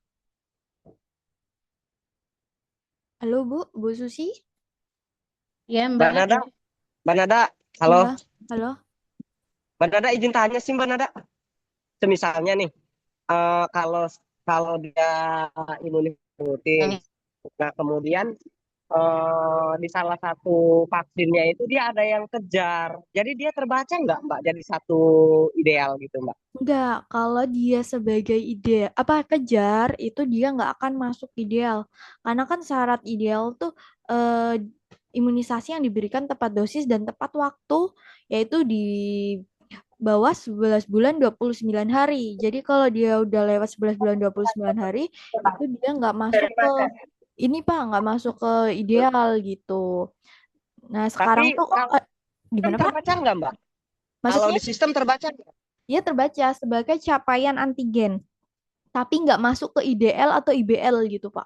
Halo Bu, Bu Susi?
Ya
Mbak
Mbak.
Nada, Mbak Nada, halo.
Ya, halo.
Mbak Nada izin tanya sih Mbak Nada. Semisalnya nih, kalau kalau dia imunis rutin,
Yang
nah kemudian di salah satu vaksinnya itu dia ada yang kejar. Jadi dia terbaca nggak Mbak jadi satu ideal gitu Mbak?
Enggak, kalau dia sebagai ide apa kejar itu dia nggak akan masuk ideal. Karena kan syarat ideal tuh imunisasi yang diberikan tepat dosis dan tepat waktu, yaitu di bawah 11 bulan 29 hari. Jadi kalau dia udah lewat 11 bulan 29 hari, itu dia nggak masuk ke ini Pak, nggak masuk ke ideal gitu. Nah, sekarang
Tapi
tuh
kalau kan
gimana Pak?
terbaca nggak Mbak? Kalau
Maksudnya
di sistem terbaca nggak?
dia terbaca sebagai capaian antigen, tapi nggak masuk ke IDL atau IBL gitu, Pak.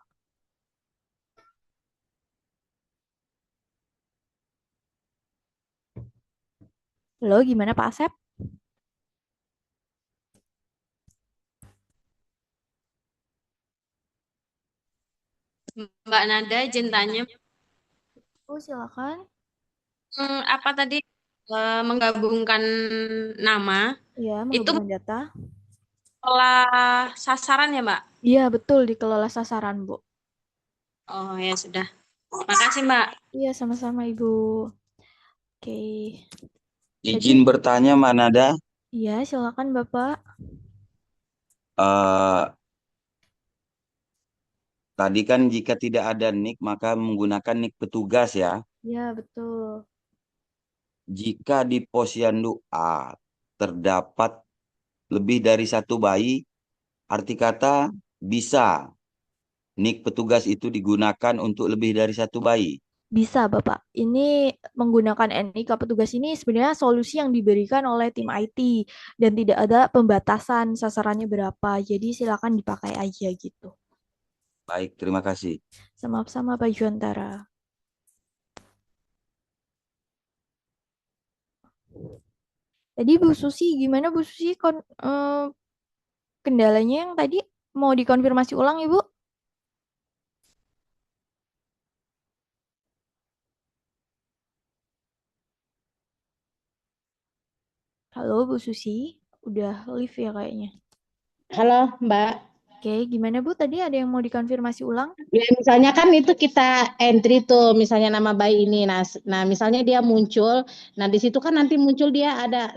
Lo gimana Pak Asep?
Mbak Nada, izin tanya,
Oh, silakan.
apa tadi menggabungkan nama
Iya,
itu
menghubungkan data.
pola sasaran ya, Mbak?
Iya, betul dikelola sasaran, Bu.
Oh ya sudah. Makasih, Mbak.
Iya, sama-sama, Ibu. Oke. Jadi,
Izin bertanya, Manada.
iya, silakan, Bapak.
Eh, Tadi kan jika tidak ada nik, maka menggunakan nik petugas ya.
Iya, betul.
Jika di posyandu A terdapat lebih dari satu bayi, arti kata bisa. nik petugas itu digunakan untuk lebih dari satu bayi?
Bisa, Bapak. Ini menggunakan NIK petugas ini sebenarnya solusi yang diberikan oleh tim IT dan tidak ada pembatasan sasarannya berapa. Jadi silakan dipakai aja gitu.
Baik, terima kasih.
Sama-sama Pak Juantara. Tadi Bu Susi, gimana Bu Susi kendalanya yang tadi mau dikonfirmasi ulang Ibu? Halo Bu Susi, udah live ya kayaknya.
Halo, Mbak.
Oke, gimana Bu? Tadi ada yang mau dikonfirmasi ulang?
Ya, misalnya kan itu kita entry tuh, misalnya nama bayi ini. Nah, misalnya dia muncul. Nah, di situ kan nanti muncul dia ada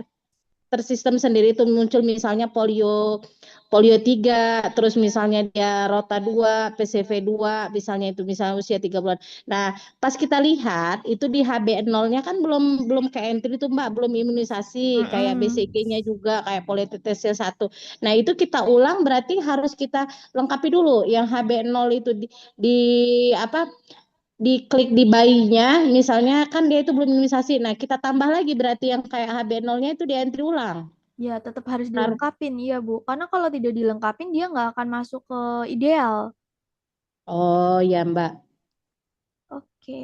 tersistem sendiri itu muncul misalnya polio 3, terus misalnya dia rota 2, PCV 2, misalnya itu misalnya usia 3 bulan. Nah, pas kita lihat itu di HB0-nya kan belum ke entry itu Mbak, belum imunisasi kayak BCG-nya juga kayak poliotetes 1. Nah, itu kita ulang berarti harus kita lengkapi dulu yang HB0 itu di apa diklik di bayinya, misalnya kan dia itu belum imunisasi. Nah, kita tambah lagi berarti yang kayak HB0-nya itu di entry ulang.
Ya, tetap harus dilengkapin, iya Bu. Karena kalau tidak dilengkapin, dia nggak akan masuk ke ideal.
Oh ya Mbak.
Oke,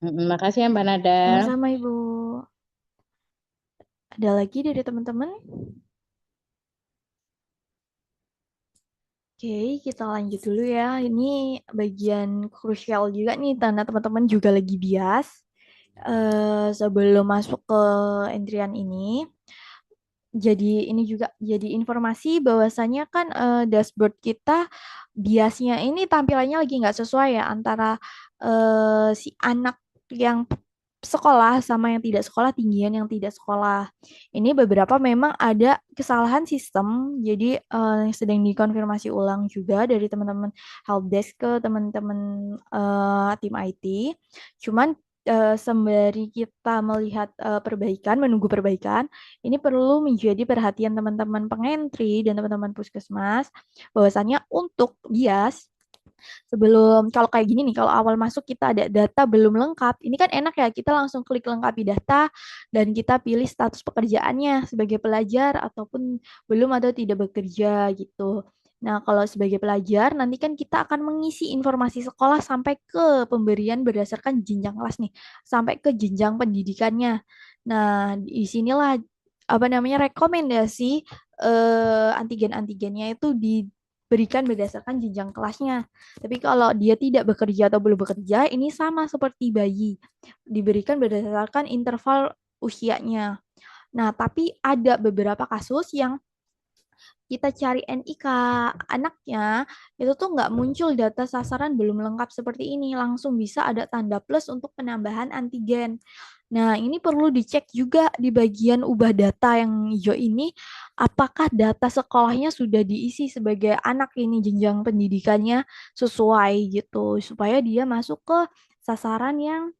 Makasih ya Mbak Nada.
sama-sama Ibu. Ada lagi dari teman-teman? Oke, kita lanjut dulu ya. Ini bagian krusial juga nih, karena teman-teman juga lagi bias. Sebelum masuk ke entrian ini, jadi ini juga jadi informasi bahwasanya kan dashboard kita biasnya ini tampilannya lagi nggak sesuai ya antara si anak yang sekolah sama yang tidak sekolah, tinggian yang tidak sekolah. Ini beberapa memang ada kesalahan sistem, jadi sedang dikonfirmasi ulang juga dari teman-teman helpdesk ke teman-teman tim IT. Cuman sembari kita melihat perbaikan, menunggu perbaikan, ini perlu menjadi perhatian teman-teman pengentri dan teman-teman puskesmas bahwasannya untuk bias sebelum kalau kayak gini nih, kalau awal masuk kita ada data belum lengkap, ini kan enak ya, kita langsung klik lengkapi data dan kita pilih status pekerjaannya sebagai pelajar ataupun belum atau tidak bekerja gitu. Nah, kalau sebagai pelajar, nanti kan kita akan mengisi informasi sekolah sampai ke pemberian berdasarkan jenjang kelas nih, sampai ke jenjang pendidikannya. Nah, di sinilah apa namanya rekomendasi antigen-antigennya itu diberikan berdasarkan jenjang kelasnya. Tapi kalau dia tidak bekerja atau belum bekerja, ini sama seperti bayi, diberikan berdasarkan interval usianya. Nah, tapi ada beberapa kasus yang kita cari NIK anaknya, itu tuh nggak muncul data sasaran belum lengkap seperti ini. Langsung bisa ada tanda plus untuk penambahan antigen. Nah, ini perlu dicek juga di bagian ubah data yang hijau ini, apakah data sekolahnya sudah diisi sebagai anak ini jenjang pendidikannya sesuai gitu, supaya dia masuk ke sasaran yang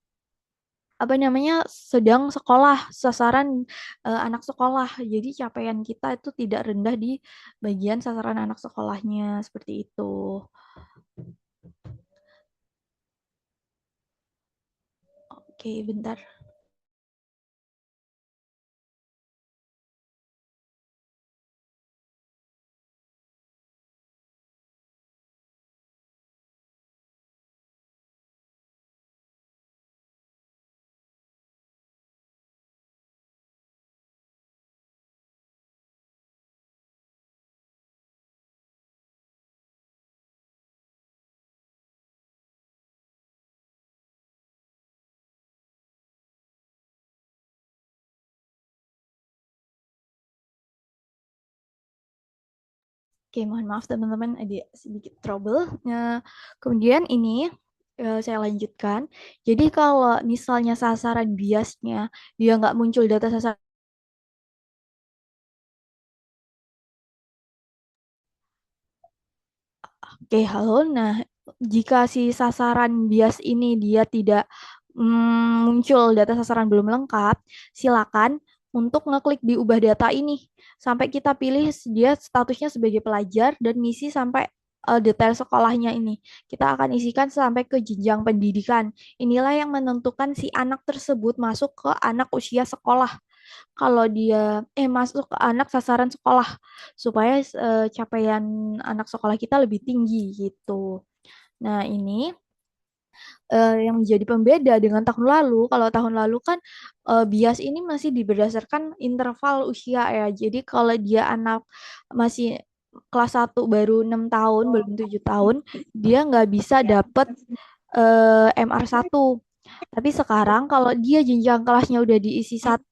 apa namanya sedang sekolah, sasaran anak sekolah. Jadi capaian kita itu tidak rendah di bagian sasaran anak sekolahnya seperti itu. Oke, bentar. Oke, mohon maaf teman-teman, ada sedikit trouble. Nah, kemudian ini saya lanjutkan. Jadi kalau misalnya sasaran biasnya dia nggak muncul data sasaran. Oke, halo. Nah, jika si sasaran bias ini dia tidak muncul data sasaran belum lengkap, silakan untuk ngeklik di ubah data ini sampai kita pilih dia statusnya sebagai pelajar dan ngisi sampai detail sekolahnya ini. Kita akan isikan sampai ke jenjang pendidikan. Inilah yang menentukan si anak tersebut masuk ke anak usia sekolah. Kalau dia masuk ke anak sasaran sekolah supaya capaian anak sekolah kita lebih tinggi gitu. Nah, ini yang menjadi pembeda dengan tahun lalu. Kalau tahun lalu kan bias ini masih berdasarkan interval usia ya. Jadi kalau dia anak masih kelas 1 baru 6 tahun, belum 7 tahun, dia nggak bisa dapat MR1. Tapi sekarang kalau dia jenjang kelasnya udah diisi 1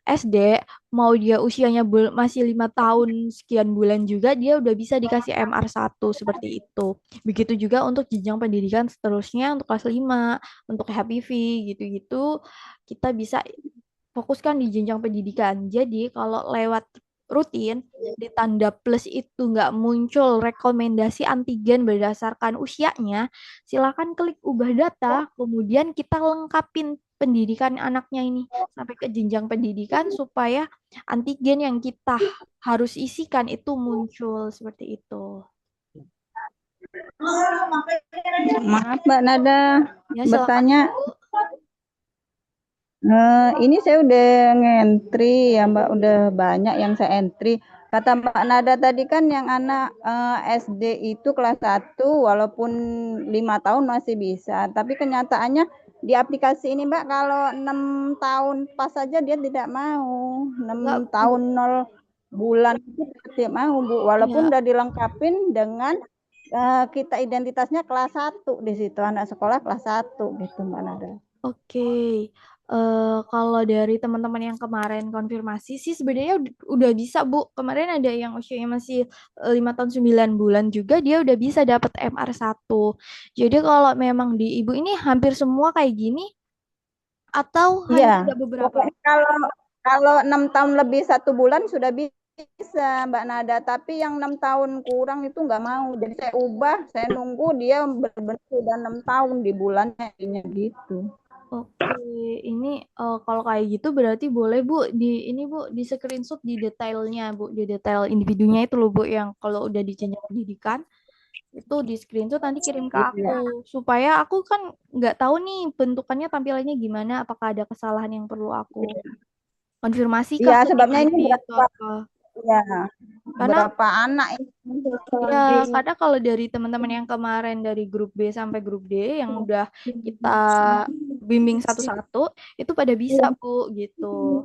SD, mau dia usianya masih 5 tahun sekian bulan juga, dia udah bisa dikasih MR1 seperti itu. Begitu juga untuk jenjang pendidikan seterusnya, untuk kelas 5, untuk HPV gitu-gitu, kita bisa fokuskan di jenjang pendidikan. Jadi kalau lewat rutin, di tanda plus itu nggak muncul rekomendasi antigen berdasarkan usianya, silakan klik ubah data, kemudian kita lengkapin pendidikan anaknya ini sampai ke jenjang pendidikan supaya antigen yang kita harus isikan itu muncul seperti itu.
Maaf Mbak Nada,
Ya,
bertanya. Ini saya udah ngentri ya Mbak, udah banyak yang saya entry. Kata Mbak Nada tadi kan yang anak SD itu kelas 1 walaupun 5 tahun masih bisa. Tapi kenyataannya di aplikasi ini Mbak kalau 6 tahun pas saja dia tidak mau. 6 tahun 0 bulan itu tidak mau Bu. Walaupun udah dilengkapin dengan kita identitasnya kelas 1 di situ, anak sekolah kelas 1 gitu Mbak Nada.
Oke. Kalau dari teman-teman yang kemarin konfirmasi sih sebenarnya udah bisa Bu. Kemarin ada yang usianya masih 5 tahun 9 bulan juga dia udah bisa dapat MR1. Jadi kalau memang di Ibu ini hampir semua kayak gini atau hanya ada beberapa?
Kalau 6 tahun lebih 1 bulan sudah bisa Mbak Nada, tapi yang 6 tahun kurang itu nggak mau. Jadi saya ubah, saya nunggu dia benar-benar sudah 6 tahun di bulannya gitu.
Oke, ini kalau kayak gitu berarti boleh Bu di screenshot di detailnya Bu, di detail individunya itu loh Bu yang kalau udah di jenjang pendidikan itu di screenshot nanti kirim ke aku supaya aku kan nggak tahu nih bentukannya tampilannya gimana, apakah ada kesalahan yang perlu aku konfirmasi ke
sebabnya ini
apa? Karena
berapa anak ini?
Ya, karena kalau dari teman-teman yang kemarin dari grup B sampai grup D yang udah kita bimbing satu-satu, itu pada bisa, Bu, gitu.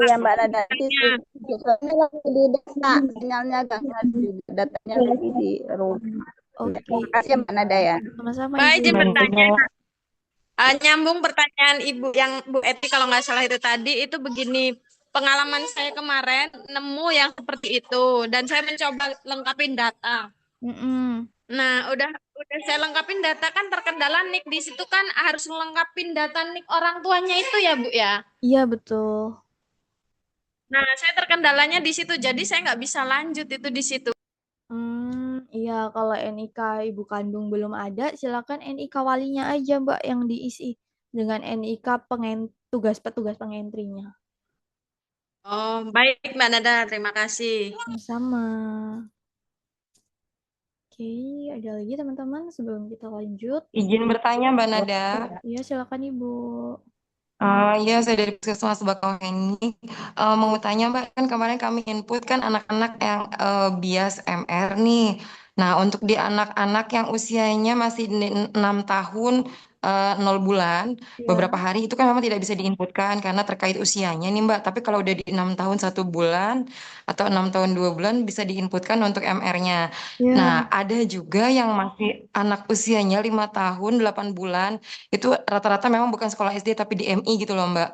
Iya, Mbak Nada. Soalnya lagi di data, sinyalnya agak datanya lagi di rumah.
Oke.
Terima kasih ya, Mbak Nada ya.
Sama-sama,
Mbak
Ibu.
izin bertanya. Nyambung pertanyaan Ibu yang Bu Eti kalau nggak salah itu tadi itu begini. Pengalaman saya kemarin nemu yang seperti itu dan saya mencoba lengkapin data. Nah, udah saya lengkapin data kan terkendala nik di situ kan harus lengkapin data nik orang tuanya itu ya Bu ya.
Iya, betul.
Nah, saya terkendalanya di situ jadi saya nggak bisa lanjut itu di situ.
Iya, kalau NIK ibu kandung belum ada, silakan NIK walinya aja Mbak yang diisi dengan NIK petugas pengentrinya.
Oh, baik Mbak Nada, terima kasih.
Sama. Oke, ada lagi teman-teman sebelum kita lanjut?
Izin bertanya Mbak Nada.
Iya, silakan Ibu.
Ya, saya dari Puskesmas Bakauheni. Mau tanya Mbak, kan kemarin kami input kan anak-anak yang bias MR nih. Nah, untuk di anak-anak yang usianya masih 6 tahun 0 bulan, beberapa hari itu kan memang tidak bisa diinputkan karena terkait usianya nih Mbak. Tapi kalau udah di 6 tahun 1 bulan atau 6 tahun 2 bulan bisa diinputkan untuk MR-nya. Nah, ada juga yang masih anak usianya 5 tahun 8 bulan, itu rata-rata memang bukan sekolah SD tapi di MI gitu loh Mbak.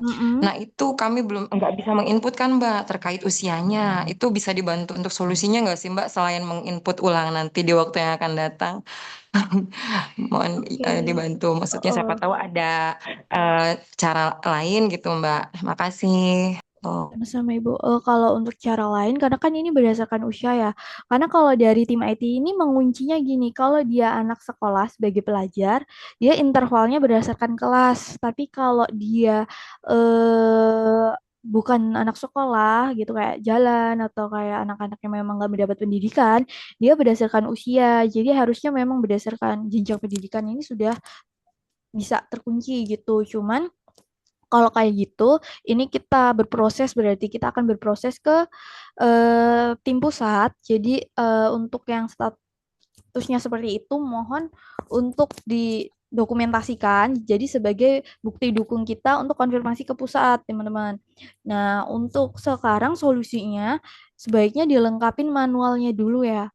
Nah, itu kami belum nggak bisa menginputkan Mbak terkait usianya. Itu bisa dibantu untuk solusinya nggak sih Mbak selain menginput ulang nanti di waktu yang akan datang? Mohon dibantu. Maksudnya siapa tahu ada cara lain gitu Mbak. Makasih.
Sama Ibu. Kalau untuk cara lain, karena kan ini berdasarkan usia ya. Karena kalau dari tim IT ini menguncinya gini, kalau dia anak sekolah sebagai pelajar, dia intervalnya berdasarkan kelas. Tapi kalau dia bukan anak sekolah gitu kayak jalan atau kayak anak-anak yang memang nggak mendapat pendidikan, dia berdasarkan usia. Jadi harusnya memang berdasarkan jenjang pendidikan ini sudah bisa terkunci gitu. Cuman kalau kayak gitu, ini kita berproses berarti kita akan berproses ke tim pusat. Jadi untuk yang statusnya seperti itu, mohon untuk didokumentasikan. Jadi sebagai bukti dukung kita untuk konfirmasi ke pusat, teman-teman. Nah, untuk sekarang solusinya sebaiknya dilengkapin manualnya dulu ya,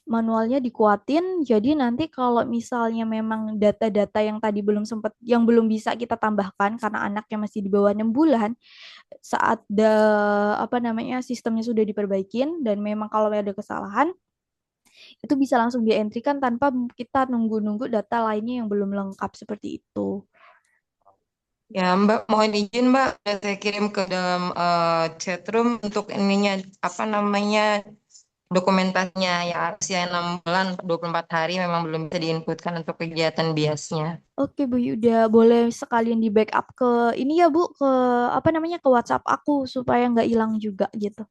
manualnya dikuatin. Jadi nanti kalau misalnya memang data-data yang tadi belum sempat, yang belum bisa kita tambahkan karena anaknya masih di bawah 6 bulan, saat apa namanya sistemnya sudah diperbaikin dan memang kalau ada kesalahan itu bisa langsung dientrikan tanpa kita nunggu-nunggu data lainnya yang belum lengkap seperti itu.
Ya, Mbak, mohon izin, Mbak, udah saya kirim ke dalam chat room untuk ininya, apa namanya, dokumentasinya ya usia 6 bulan, 24 hari memang belum bisa diinputkan untuk kegiatan biasnya.
Oke Bu Yuda, boleh sekalian di backup ke ini ya Bu, ke apa namanya ke WhatsApp aku supaya nggak hilang juga gitu.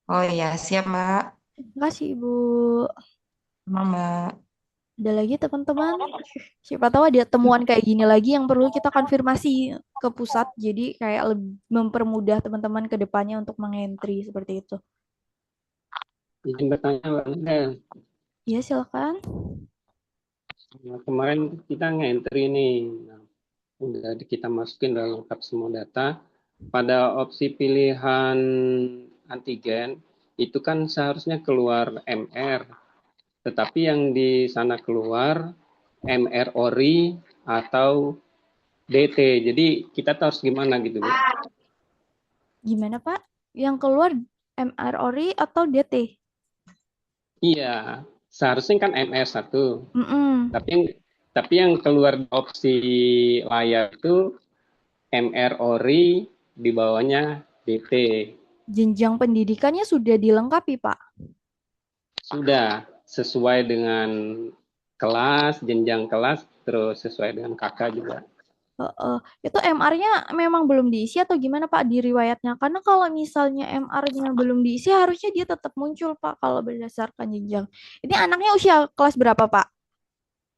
Oh iya, siap, Mbak.
Terima kasih Ibu.
Sama, Mbak.
Ada lagi teman-teman? Siapa tahu ada temuan kayak gini lagi yang perlu kita konfirmasi ke pusat. Jadi kayak lebih mempermudah teman-teman ke depannya untuk mengentry seperti itu.
Izin bertanya, Mbak Nel.
Iya, silakan.
Nah, kemarin kita nge-entry nih, nah, udah kita masukin udah lengkap semua data. Pada opsi pilihan antigen itu kan seharusnya keluar MR, tetapi yang di sana keluar MR ori atau DT. Jadi kita harus gimana gitu, Bu?
Gimana Pak? Yang keluar MR ori atau DT?
Iya, seharusnya kan MR1.
Mm-mm.
Tapi yang keluar opsi layar itu MR ori, di bawahnya DT.
Jenjang pendidikannya sudah dilengkapi Pak?
Sudah sesuai dengan kelas, jenjang kelas, terus sesuai dengan kakak juga.
Itu MR-nya memang belum diisi atau gimana Pak di riwayatnya? Karena kalau misalnya MR-nya belum diisi, harusnya dia tetap muncul Pak kalau berdasarkan jenjang. Ini anaknya usia kelas berapa Pak?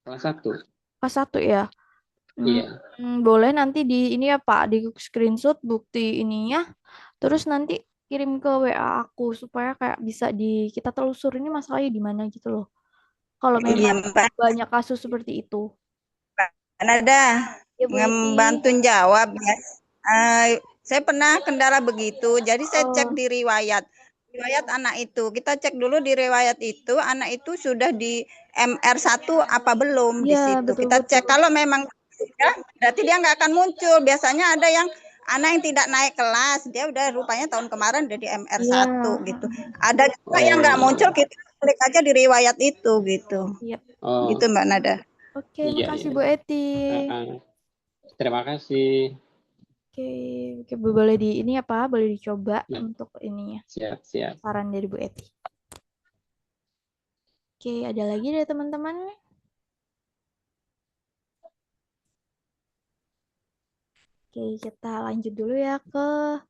Kelas 1.
Kelas 1 ya?
Iya.
Boleh nanti di ini ya Pak, di screenshot bukti ininya, terus nanti kirim ke WA aku supaya kayak bisa kita telusur ini masalahnya di mana gitu loh. Kalau
Iya,
memang
Mbak.
banyak kasus seperti itu.
Nada
Ya Bu Eti.
ngebantu jawab ya. Saya pernah kendala begitu. Jadi saya cek di riwayat anak itu. Kita cek dulu di riwayat itu, anak itu sudah di MR1 apa belum di
Iya,
situ. Kita cek kalau memang sudah, berarti dia nggak akan muncul. Biasanya ada yang anak yang tidak naik kelas, dia udah rupanya tahun kemarin udah di MR1 gitu. Ada juga yang nggak muncul, kita klik aja di riwayat itu gitu. Gitu Mbak Nada.
Oke, makasih Bu Eti.
Terima kasih.
Oke, boleh di ini ya Pak, boleh dicoba untuk ininya.
Siap.
Saran dari Bu Eti. Oke, ada lagi dari teman-teman? Oke, kita lanjut dulu ya ke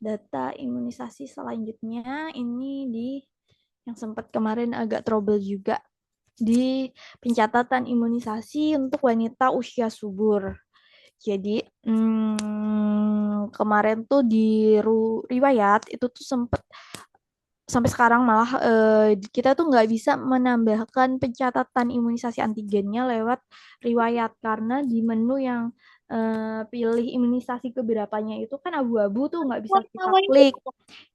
data imunisasi selanjutnya. Ini yang sempat kemarin agak trouble juga di pencatatan imunisasi untuk wanita usia subur. Jadi kemarin tuh di riwayat itu tuh sempat sampai sekarang malah kita tuh nggak bisa menambahkan pencatatan imunisasi antigennya lewat riwayat karena di menu yang pilih imunisasi keberapanya itu kan abu-abu tuh nggak bisa kita klik.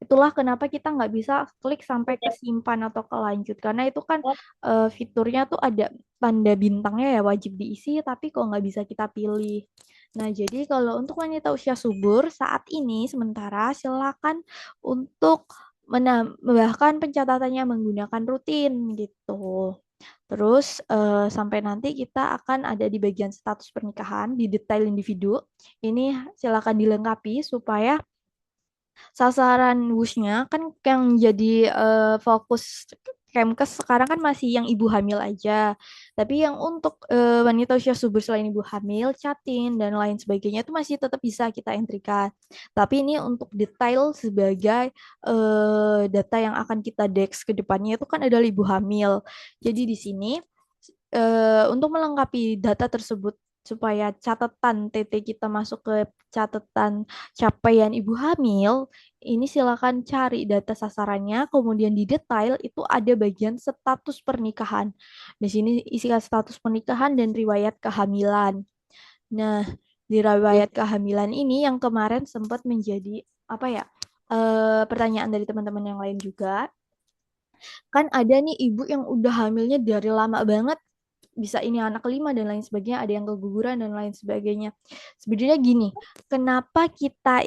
Itulah kenapa kita nggak bisa klik sampai ke simpan atau ke lanjut karena itu kan fiturnya tuh ada tanda bintangnya ya wajib diisi tapi kok nggak bisa kita pilih. Nah, jadi kalau untuk wanita usia subur saat ini sementara silakan untuk menambahkan pencatatannya menggunakan rutin gitu. Terus sampai nanti kita akan ada di bagian status pernikahan di detail individu. Ini silakan dilengkapi supaya sasaran WUS-nya kan yang jadi fokus Kemkes sekarang kan masih yang ibu hamil aja. Tapi yang untuk wanita usia subur selain ibu hamil, catin dan lain sebagainya itu masih tetap bisa kita entrikan. Tapi ini untuk detail sebagai data yang akan kita dex ke depannya itu kan adalah ibu hamil. Jadi di sini untuk melengkapi data tersebut supaya catatan TT kita masuk ke catatan capaian ibu hamil, ini silakan cari data sasarannya, kemudian di detail itu ada bagian status pernikahan. Di sini isikan status pernikahan dan riwayat kehamilan. Nah, di riwayat kehamilan ini yang kemarin sempat menjadi apa ya? Pertanyaan dari teman-teman yang lain juga. Kan ada nih ibu yang udah hamilnya dari lama banget, bisa ini anak kelima dan lain sebagainya, ada yang keguguran dan lain sebagainya. Sebenarnya gini, kenapa kita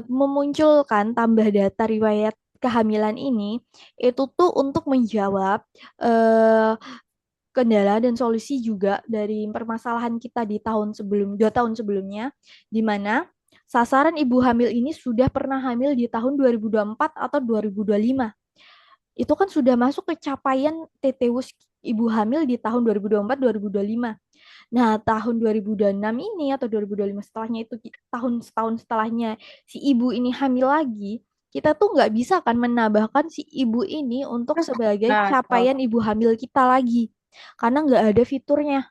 memunculkan tambah data riwayat kehamilan ini, itu tuh untuk menjawab kendala dan solusi juga dari permasalahan kita di tahun sebelum 2 tahun sebelumnya, di mana sasaran ibu hamil ini sudah pernah hamil di tahun 2024 atau 2025. Itu kan sudah masuk ke capaian TTWUS ibu hamil di tahun 2024-2025. Nah, tahun 2026 ini atau 2025 setelahnya itu setahun setelahnya si ibu ini hamil lagi, kita tuh nggak bisa kan menambahkan si ibu ini untuk sebagai capaian ibu hamil kita lagi. Karena nggak ada fiturnya.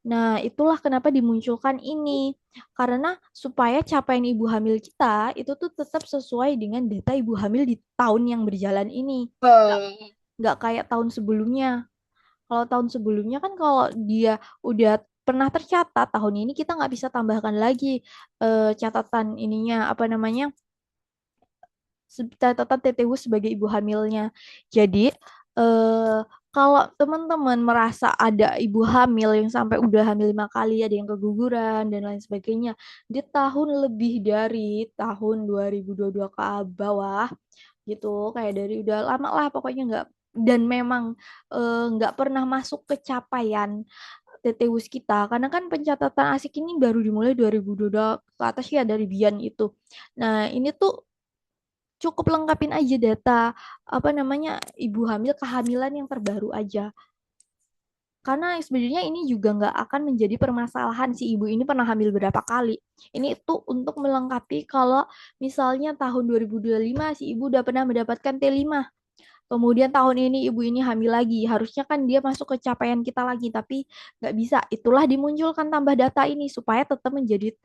Nah, itulah kenapa dimunculkan ini. Karena supaya capaian ibu hamil kita itu tuh tetap sesuai dengan data ibu hamil di tahun yang berjalan ini. Nggak kayak tahun sebelumnya. Kalau tahun sebelumnya kan kalau dia udah pernah tercatat tahun ini kita nggak bisa tambahkan lagi catatan ininya apa namanya catatan TTW sebagai ibu hamilnya. Jadi kalau teman-teman merasa ada ibu hamil yang sampai udah hamil 5 kali, ada yang keguguran dan lain sebagainya di tahun lebih dari tahun 2022 ke bawah gitu, kayak dari udah lama lah pokoknya nggak, dan memang nggak pernah masuk ke capaian TTWUS kita, karena kan pencatatan asik ini baru dimulai 2022 ke atas ya dari Bian itu. Nah ini tuh cukup lengkapin aja data apa namanya ibu hamil kehamilan yang terbaru aja. Karena sebenarnya ini juga nggak akan menjadi permasalahan si ibu ini pernah hamil berapa kali. Ini itu untuk melengkapi kalau misalnya tahun 2025 si ibu udah pernah mendapatkan T5. Kemudian tahun ini ibu ini hamil lagi. Harusnya kan dia masuk ke capaian kita lagi, tapi nggak bisa. Itulah dimunculkan tambah data ini supaya tetap menjadi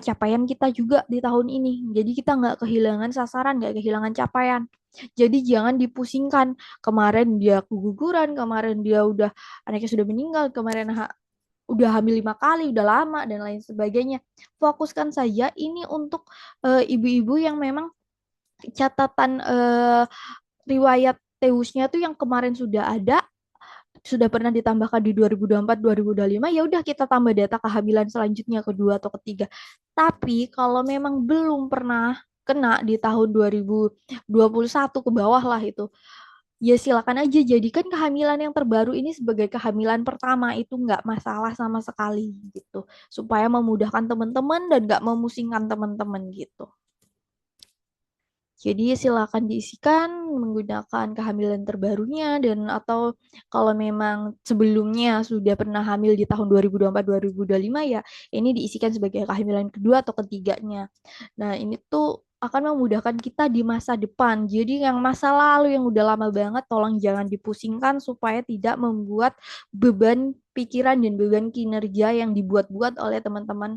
capaian kita juga di tahun ini. Jadi kita nggak kehilangan sasaran, nggak kehilangan capaian. Jadi jangan dipusingkan. Kemarin dia keguguran, kemarin dia udah anaknya sudah meninggal, kemarin udah hamil 5 kali, udah lama dan lain sebagainya. Fokuskan saja ini untuk ibu-ibu yang memang catatan riwayat Teusnya tuh yang kemarin sudah ada, sudah pernah ditambahkan di 2024-2025, ya udah kita tambah data kehamilan selanjutnya kedua atau ketiga. Tapi kalau memang belum pernah kena di tahun 2021 ke bawah lah itu, ya silakan aja jadikan kehamilan yang terbaru ini sebagai kehamilan pertama, itu nggak masalah sama sekali gitu, supaya memudahkan teman-teman dan nggak memusingkan teman-teman gitu. Jadi silakan diisikan menggunakan kehamilan terbarunya, dan atau kalau memang sebelumnya sudah pernah hamil di tahun 2024-2025 ya ini diisikan sebagai kehamilan kedua atau ketiganya. Nah, ini tuh akan memudahkan kita di masa depan. Jadi yang masa lalu yang udah lama banget tolong jangan dipusingkan supaya tidak membuat beban pikiran dan beban kinerja yang dibuat-buat oleh teman-teman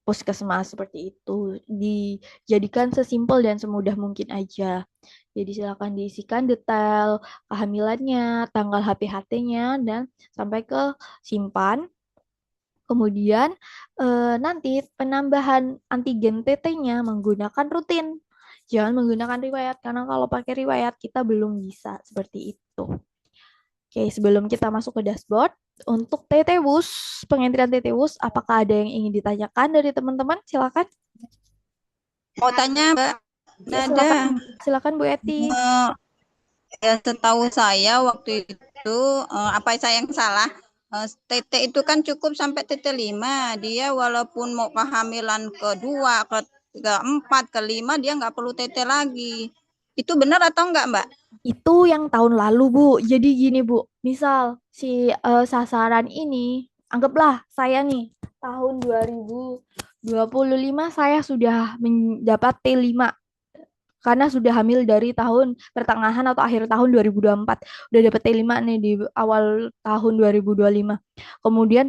puskesmas seperti itu. Dijadikan sesimpel dan semudah mungkin aja. Jadi silakan diisikan detail kehamilannya, tanggal HPHT-nya, dan sampai ke simpan. Kemudian nanti penambahan antigen TT-nya menggunakan rutin. Jangan menggunakan riwayat, karena kalau pakai riwayat kita belum bisa seperti itu. Oke, sebelum kita masuk ke dashboard, untuk TTWUS, pengentrian TTWUS, apakah ada yang ingin ditanyakan dari teman-teman? Silakan.
Mau tanya, Mbak
Ya,
Nada.
silakan Bu Eti.
Ya, setahu saya waktu itu, apa saya yang salah? TT itu kan cukup sampai TT5. Dia walaupun mau kehamilan kedua, ke 4, ke 5, dia nggak perlu TT lagi. Itu benar atau enggak, Mbak?
Itu yang tahun lalu, Bu. Jadi gini, Bu. Misal si sasaran ini, anggaplah saya nih tahun 2025 saya sudah mendapat T5 karena sudah hamil dari tahun pertengahan atau akhir tahun 2024. Udah dapat T5 nih di awal tahun 2025. Kemudian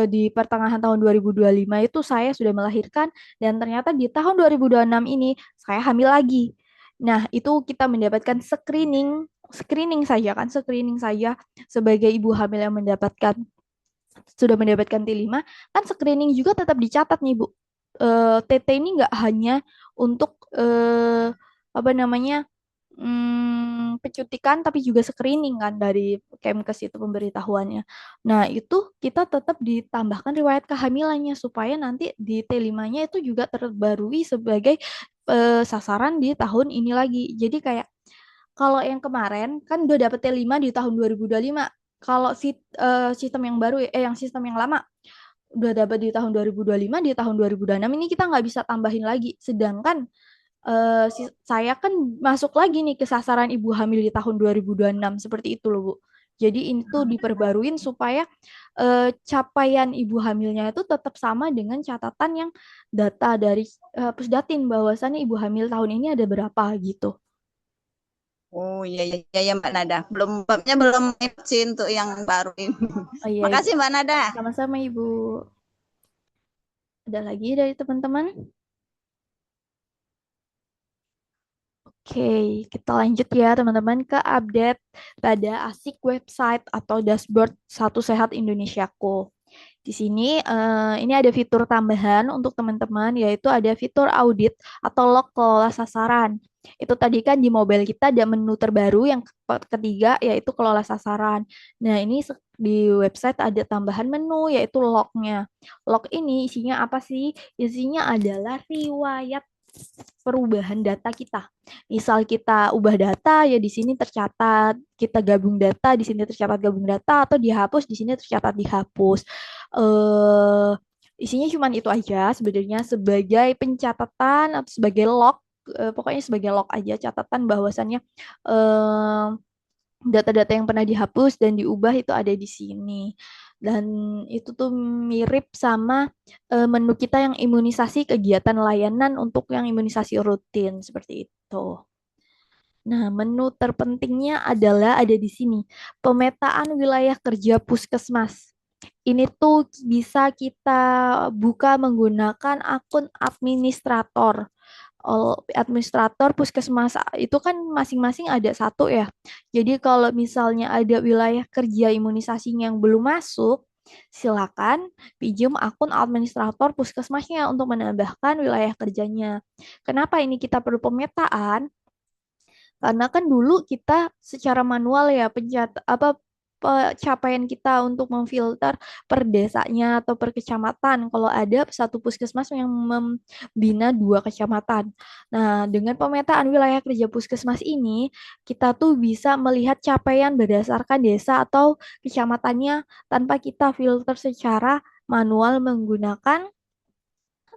di pertengahan tahun 2025 itu saya sudah melahirkan dan ternyata di tahun 2026 ini saya hamil lagi. Nah, itu kita mendapatkan screening saja kan, screening saja sebagai ibu hamil yang sudah mendapatkan T5, kan screening juga tetap dicatat nih, Bu. TT ini nggak hanya untuk apa namanya pencutikan tapi juga screening kan dari Kemkes itu pemberitahuannya. Nah, itu kita tetap ditambahkan riwayat kehamilannya supaya nanti di T5-nya itu juga terbarui sebagai sasaran di tahun ini lagi. Jadi kayak kalau yang kemarin kan udah dapet T5 di tahun 2025. Kalau sistem yang baru yang sistem yang lama udah dapat di tahun 2025, di tahun 2026 ini kita nggak bisa tambahin lagi. Sedangkan saya kan masuk lagi nih ke sasaran ibu hamil di tahun 2026 seperti itu loh, Bu. Jadi ini tuh diperbaruin supaya capaian ibu hamilnya itu tetap sama dengan catatan yang data dari Pusdatin bahwasannya ibu hamil tahun ini ada berapa gitu.
Oh iya iya iya Mbak Nada. Babnya belum sih untuk yang baru ini.
Oh, iya,
Makasih Mbak Nada.
sama-sama Ibu. Ada lagi dari teman-teman? Oke, kita lanjut ya teman-teman ke update pada ASIK website atau dashboard Satu Sehat Indonesiaku. Di sini ini ada fitur tambahan untuk teman-teman yaitu ada fitur audit atau log kelola sasaran. Itu tadi kan di mobile kita ada menu terbaru yang ketiga yaitu kelola sasaran. Nah, ini di website ada tambahan menu yaitu lognya. Log ini isinya apa sih? Isinya adalah riwayat perubahan data kita. Misal kita ubah data ya di sini tercatat, kita gabung data di sini tercatat gabung data atau dihapus di sini tercatat dihapus. Isinya cuma itu aja sebenarnya sebagai pencatatan atau sebagai log, pokoknya sebagai log aja catatan bahwasannya data-data yang pernah dihapus dan diubah itu ada di sini. Dan itu tuh mirip sama menu kita yang imunisasi kegiatan layanan untuk yang imunisasi rutin seperti itu. Nah, menu terpentingnya adalah ada di sini, pemetaan wilayah kerja puskesmas. Ini tuh bisa kita buka menggunakan akun administrator. Administrator puskesmas itu kan masing-masing ada satu ya. Jadi kalau misalnya ada wilayah kerja imunisasinya yang belum masuk, silakan pinjam akun administrator puskesmasnya untuk menambahkan wilayah kerjanya. Kenapa ini kita perlu pemetaan? Karena kan dulu kita secara manual ya pencapaian kita untuk memfilter per desanya atau per kecamatan kalau ada satu puskesmas yang membina 2 kecamatan. Nah, dengan pemetaan wilayah kerja puskesmas ini, kita tuh bisa melihat capaian berdasarkan desa atau kecamatannya tanpa kita filter secara manual menggunakan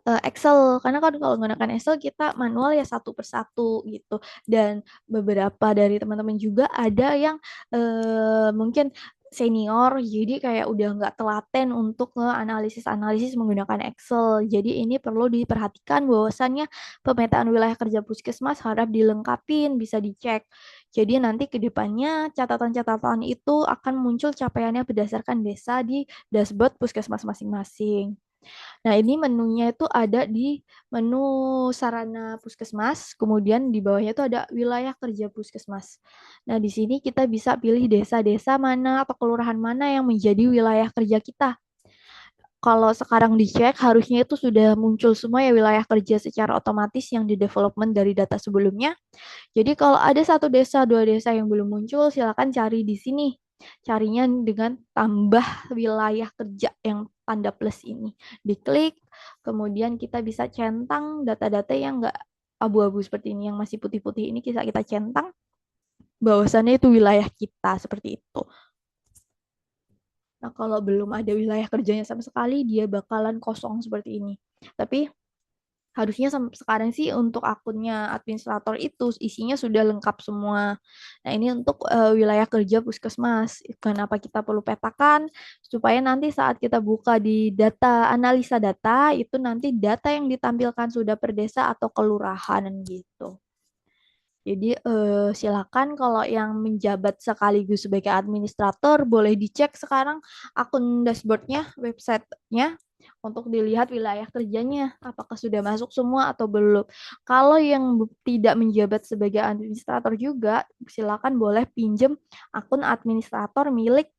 Excel karena kan kalau menggunakan Excel kita manual ya satu persatu gitu dan beberapa dari teman-teman juga ada yang mungkin senior jadi kayak udah nggak telaten untuk analisis menggunakan Excel jadi ini perlu diperhatikan bahwasannya pemetaan wilayah kerja puskesmas harap dilengkapin bisa dicek jadi nanti ke depannya catatan-catatan itu akan muncul capaiannya berdasarkan desa di dashboard puskesmas masing-masing. Nah, ini menunya itu ada di menu sarana puskesmas, kemudian di bawahnya itu ada wilayah kerja puskesmas. Nah, di sini kita bisa pilih desa-desa mana atau kelurahan mana yang menjadi wilayah kerja kita. Kalau sekarang dicek, harusnya itu sudah muncul semua ya wilayah kerja secara otomatis yang di development dari data sebelumnya. Jadi kalau ada satu desa, 2 desa yang belum muncul, silakan cari di sini. Carinya dengan tambah wilayah kerja yang tanda plus ini. Diklik, kemudian kita bisa centang data-data yang enggak abu-abu seperti ini, yang masih putih-putih ini bisa kita centang bahwasannya itu wilayah kita, seperti itu. Nah, kalau belum ada wilayah kerjanya sama sekali, dia bakalan kosong seperti ini. Tapi Harusnya sekarang sih untuk akunnya administrator itu isinya sudah lengkap semua. Nah, ini untuk wilayah kerja puskesmas. Kenapa kita perlu petakan? Supaya nanti saat kita buka di data, analisa data, itu nanti data yang ditampilkan sudah per desa atau kelurahan gitu. Jadi silakan kalau yang menjabat sekaligus sebagai administrator boleh dicek sekarang akun dashboardnya, websitenya untuk dilihat wilayah kerjanya apakah sudah masuk semua atau belum. Kalau yang tidak menjabat sebagai administrator juga silakan boleh pinjam akun administrator milik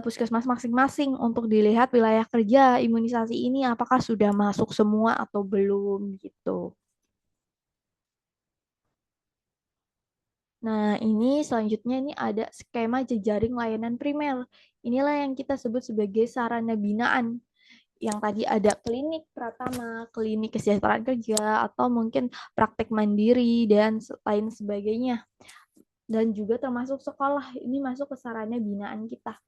puskesmas masing-masing untuk dilihat wilayah kerja imunisasi ini apakah sudah masuk semua atau belum gitu. Nah, ini selanjutnya ini ada skema jejaring layanan primer. Inilah yang kita sebut sebagai sarana binaan. Yang tadi ada klinik pratama, klinik kesejahteraan kerja, atau mungkin praktek mandiri, dan lain sebagainya. Dan juga termasuk sekolah, ini masuk ke sarana binaan kita.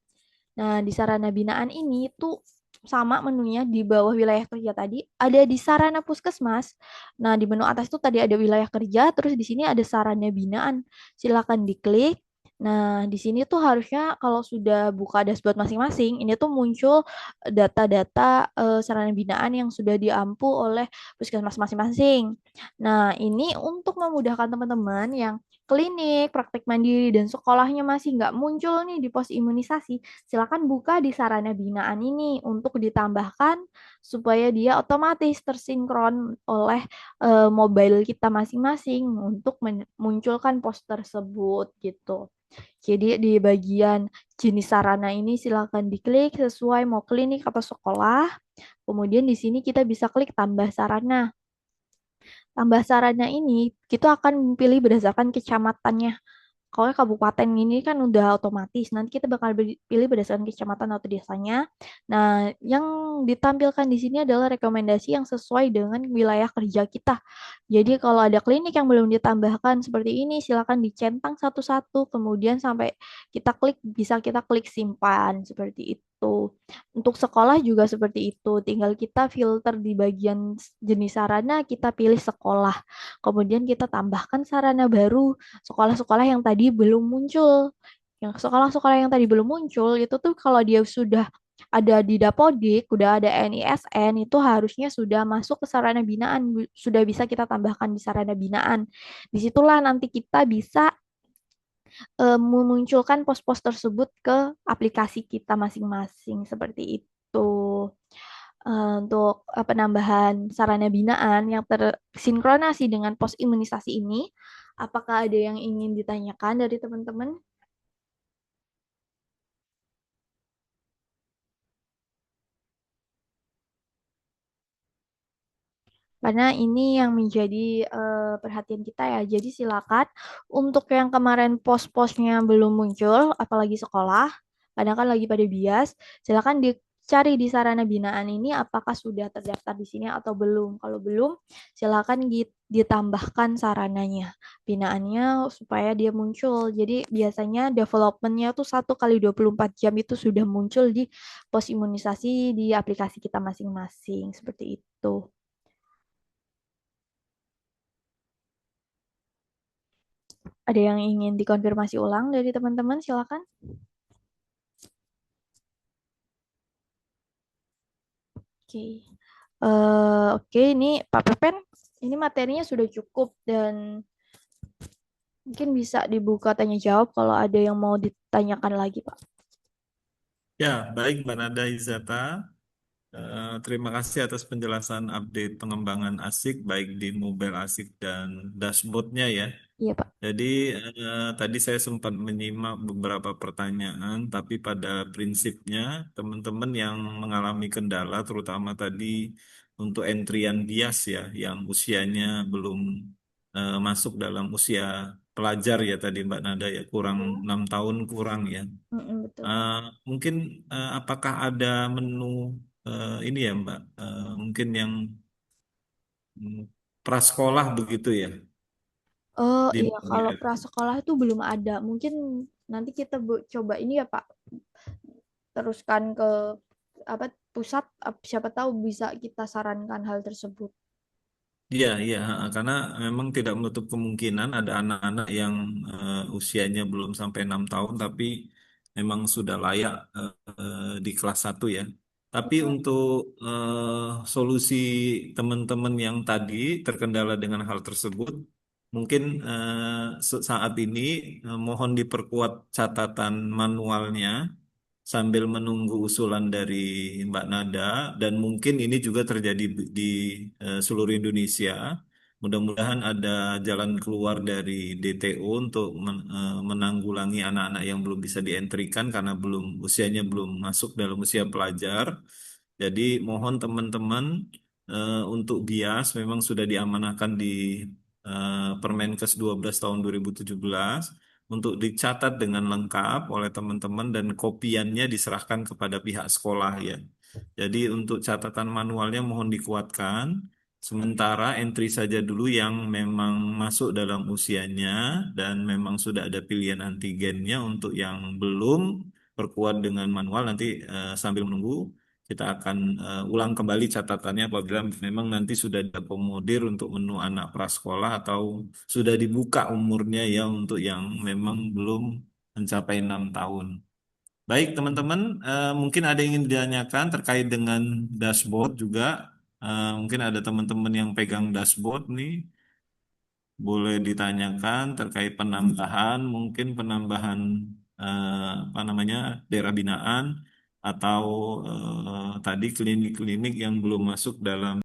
Nah, di sarana binaan ini tuh sama menunya di bawah wilayah kerja tadi ada di sarana puskesmas. Nah, di menu atas itu tadi ada wilayah kerja, terus di sini ada sarana binaan. Silakan diklik. Nah, di sini tuh harusnya kalau sudah buka dashboard masing-masing, ini tuh muncul data-data sarana binaan yang sudah diampu oleh puskesmas masing-masing. Nah, ini untuk memudahkan teman-teman yang klinik, praktek mandiri, dan sekolahnya masih nggak muncul nih di pos imunisasi, silakan buka di sarana binaan ini untuk ditambahkan supaya dia otomatis tersinkron oleh mobile kita masing-masing untuk memunculkan pos tersebut gitu. Jadi di bagian jenis sarana ini silakan diklik sesuai mau klinik atau sekolah. Kemudian di sini kita bisa klik tambah sarana. Tambah sarana ini kita akan pilih berdasarkan kecamatannya. Kalau kabupaten ini kan udah otomatis, nanti kita bakal pilih berdasarkan kecamatan atau desanya. Nah, yang ditampilkan di sini adalah rekomendasi yang sesuai dengan wilayah kerja kita. Jadi kalau ada klinik yang belum ditambahkan seperti ini, silakan dicentang satu-satu, kemudian sampai kita klik, bisa kita klik simpan, seperti itu. Untuk sekolah juga seperti itu, tinggal kita filter di bagian jenis sarana, kita pilih sekolah. Kemudian kita tambahkan sarana baru, sekolah-sekolah yang tadi belum muncul. Yang sekolah-sekolah yang tadi belum muncul itu tuh kalau dia sudah ada di Dapodik, udah ada NISN, itu harusnya sudah masuk ke sarana binaan, sudah bisa kita tambahkan di sarana binaan. Disitulah nanti kita bisa memunculkan pos-pos tersebut ke aplikasi kita masing-masing seperti itu. Untuk penambahan sarana binaan yang tersinkronasi dengan pos imunisasi ini, apakah ada yang ingin ditanyakan dari teman-teman? Karena ini yang menjadi perhatian kita ya. Jadi silakan untuk yang kemarin pos-posnya belum muncul, apalagi sekolah, kadang kan lagi pada bias, silakan dicari di sarana binaan ini apakah sudah terdaftar di sini atau belum. Kalau belum, silakan ditambahkan sarananya, binaannya supaya dia muncul. Jadi biasanya developmentnya tuh 1 kali 24 jam itu sudah muncul di pos imunisasi di aplikasi kita masing-masing. Seperti itu. Ada yang ingin dikonfirmasi ulang dari teman-teman? Silakan. Oke. Oke, ini Pak Pepen, ini materinya sudah cukup dan mungkin bisa dibuka tanya jawab kalau ada yang mau ditanyakan lagi, Pak.
Ya, baik Mbak Nada Izata. Terima kasih atas penjelasan update pengembangan ASIK baik di mobile ASIK dan dashboardnya ya.
Iya, Pak.
Jadi tadi saya sempat menyimak beberapa pertanyaan, tapi pada prinsipnya teman-teman yang mengalami kendala, terutama tadi untuk entrian bias ya, yang usianya belum masuk dalam usia pelajar ya tadi Mbak Nada ya, kurang 6 tahun kurang ya.
Betul.
Mungkin apakah ada menu ini ya Mbak, mungkin yang prasekolah begitu ya
Oh
di
iya, kalau
mobile.
prasekolah itu belum ada. Mungkin nanti kita coba ini ya, Pak. Teruskan ke apa pusat, siapa tahu bisa kita sarankan hal tersebut.
Iya, iya, karena memang tidak menutup kemungkinan ada anak-anak yang usianya belum sampai 6 tahun, tapi memang sudah layak di kelas 1 ya. Tapi untuk solusi teman-teman yang tadi terkendala dengan hal tersebut, mungkin saat ini mohon diperkuat catatan manualnya sambil menunggu usulan dari Mbak Nada, dan mungkin ini juga terjadi di seluruh Indonesia. Mudah-mudahan ada jalan keluar dari DTO untuk menanggulangi anak-anak yang belum bisa dientrikan karena usianya belum masuk dalam usia pelajar. Jadi mohon teman-teman untuk bias memang sudah diamanahkan di Permenkes 12 tahun 2017 untuk dicatat dengan lengkap oleh teman-teman dan kopiannya diserahkan kepada pihak sekolah ya. Jadi untuk catatan manualnya mohon dikuatkan. Sementara entry saja dulu yang memang masuk dalam usianya dan memang sudah ada pilihan antigennya. Untuk yang belum, perkuat dengan manual. Nanti sambil menunggu kita akan ulang kembali catatannya apabila memang nanti sudah diakomodir untuk menu anak prasekolah atau sudah dibuka umurnya ya untuk yang memang belum mencapai 6 tahun. Baik teman-teman, mungkin ada yang ingin ditanyakan terkait dengan dashboard juga. Mungkin ada teman-teman yang pegang dashboard nih, boleh ditanyakan terkait penambahan, mungkin penambahan apa namanya daerah binaan atau tadi klinik-klinik yang belum masuk dalam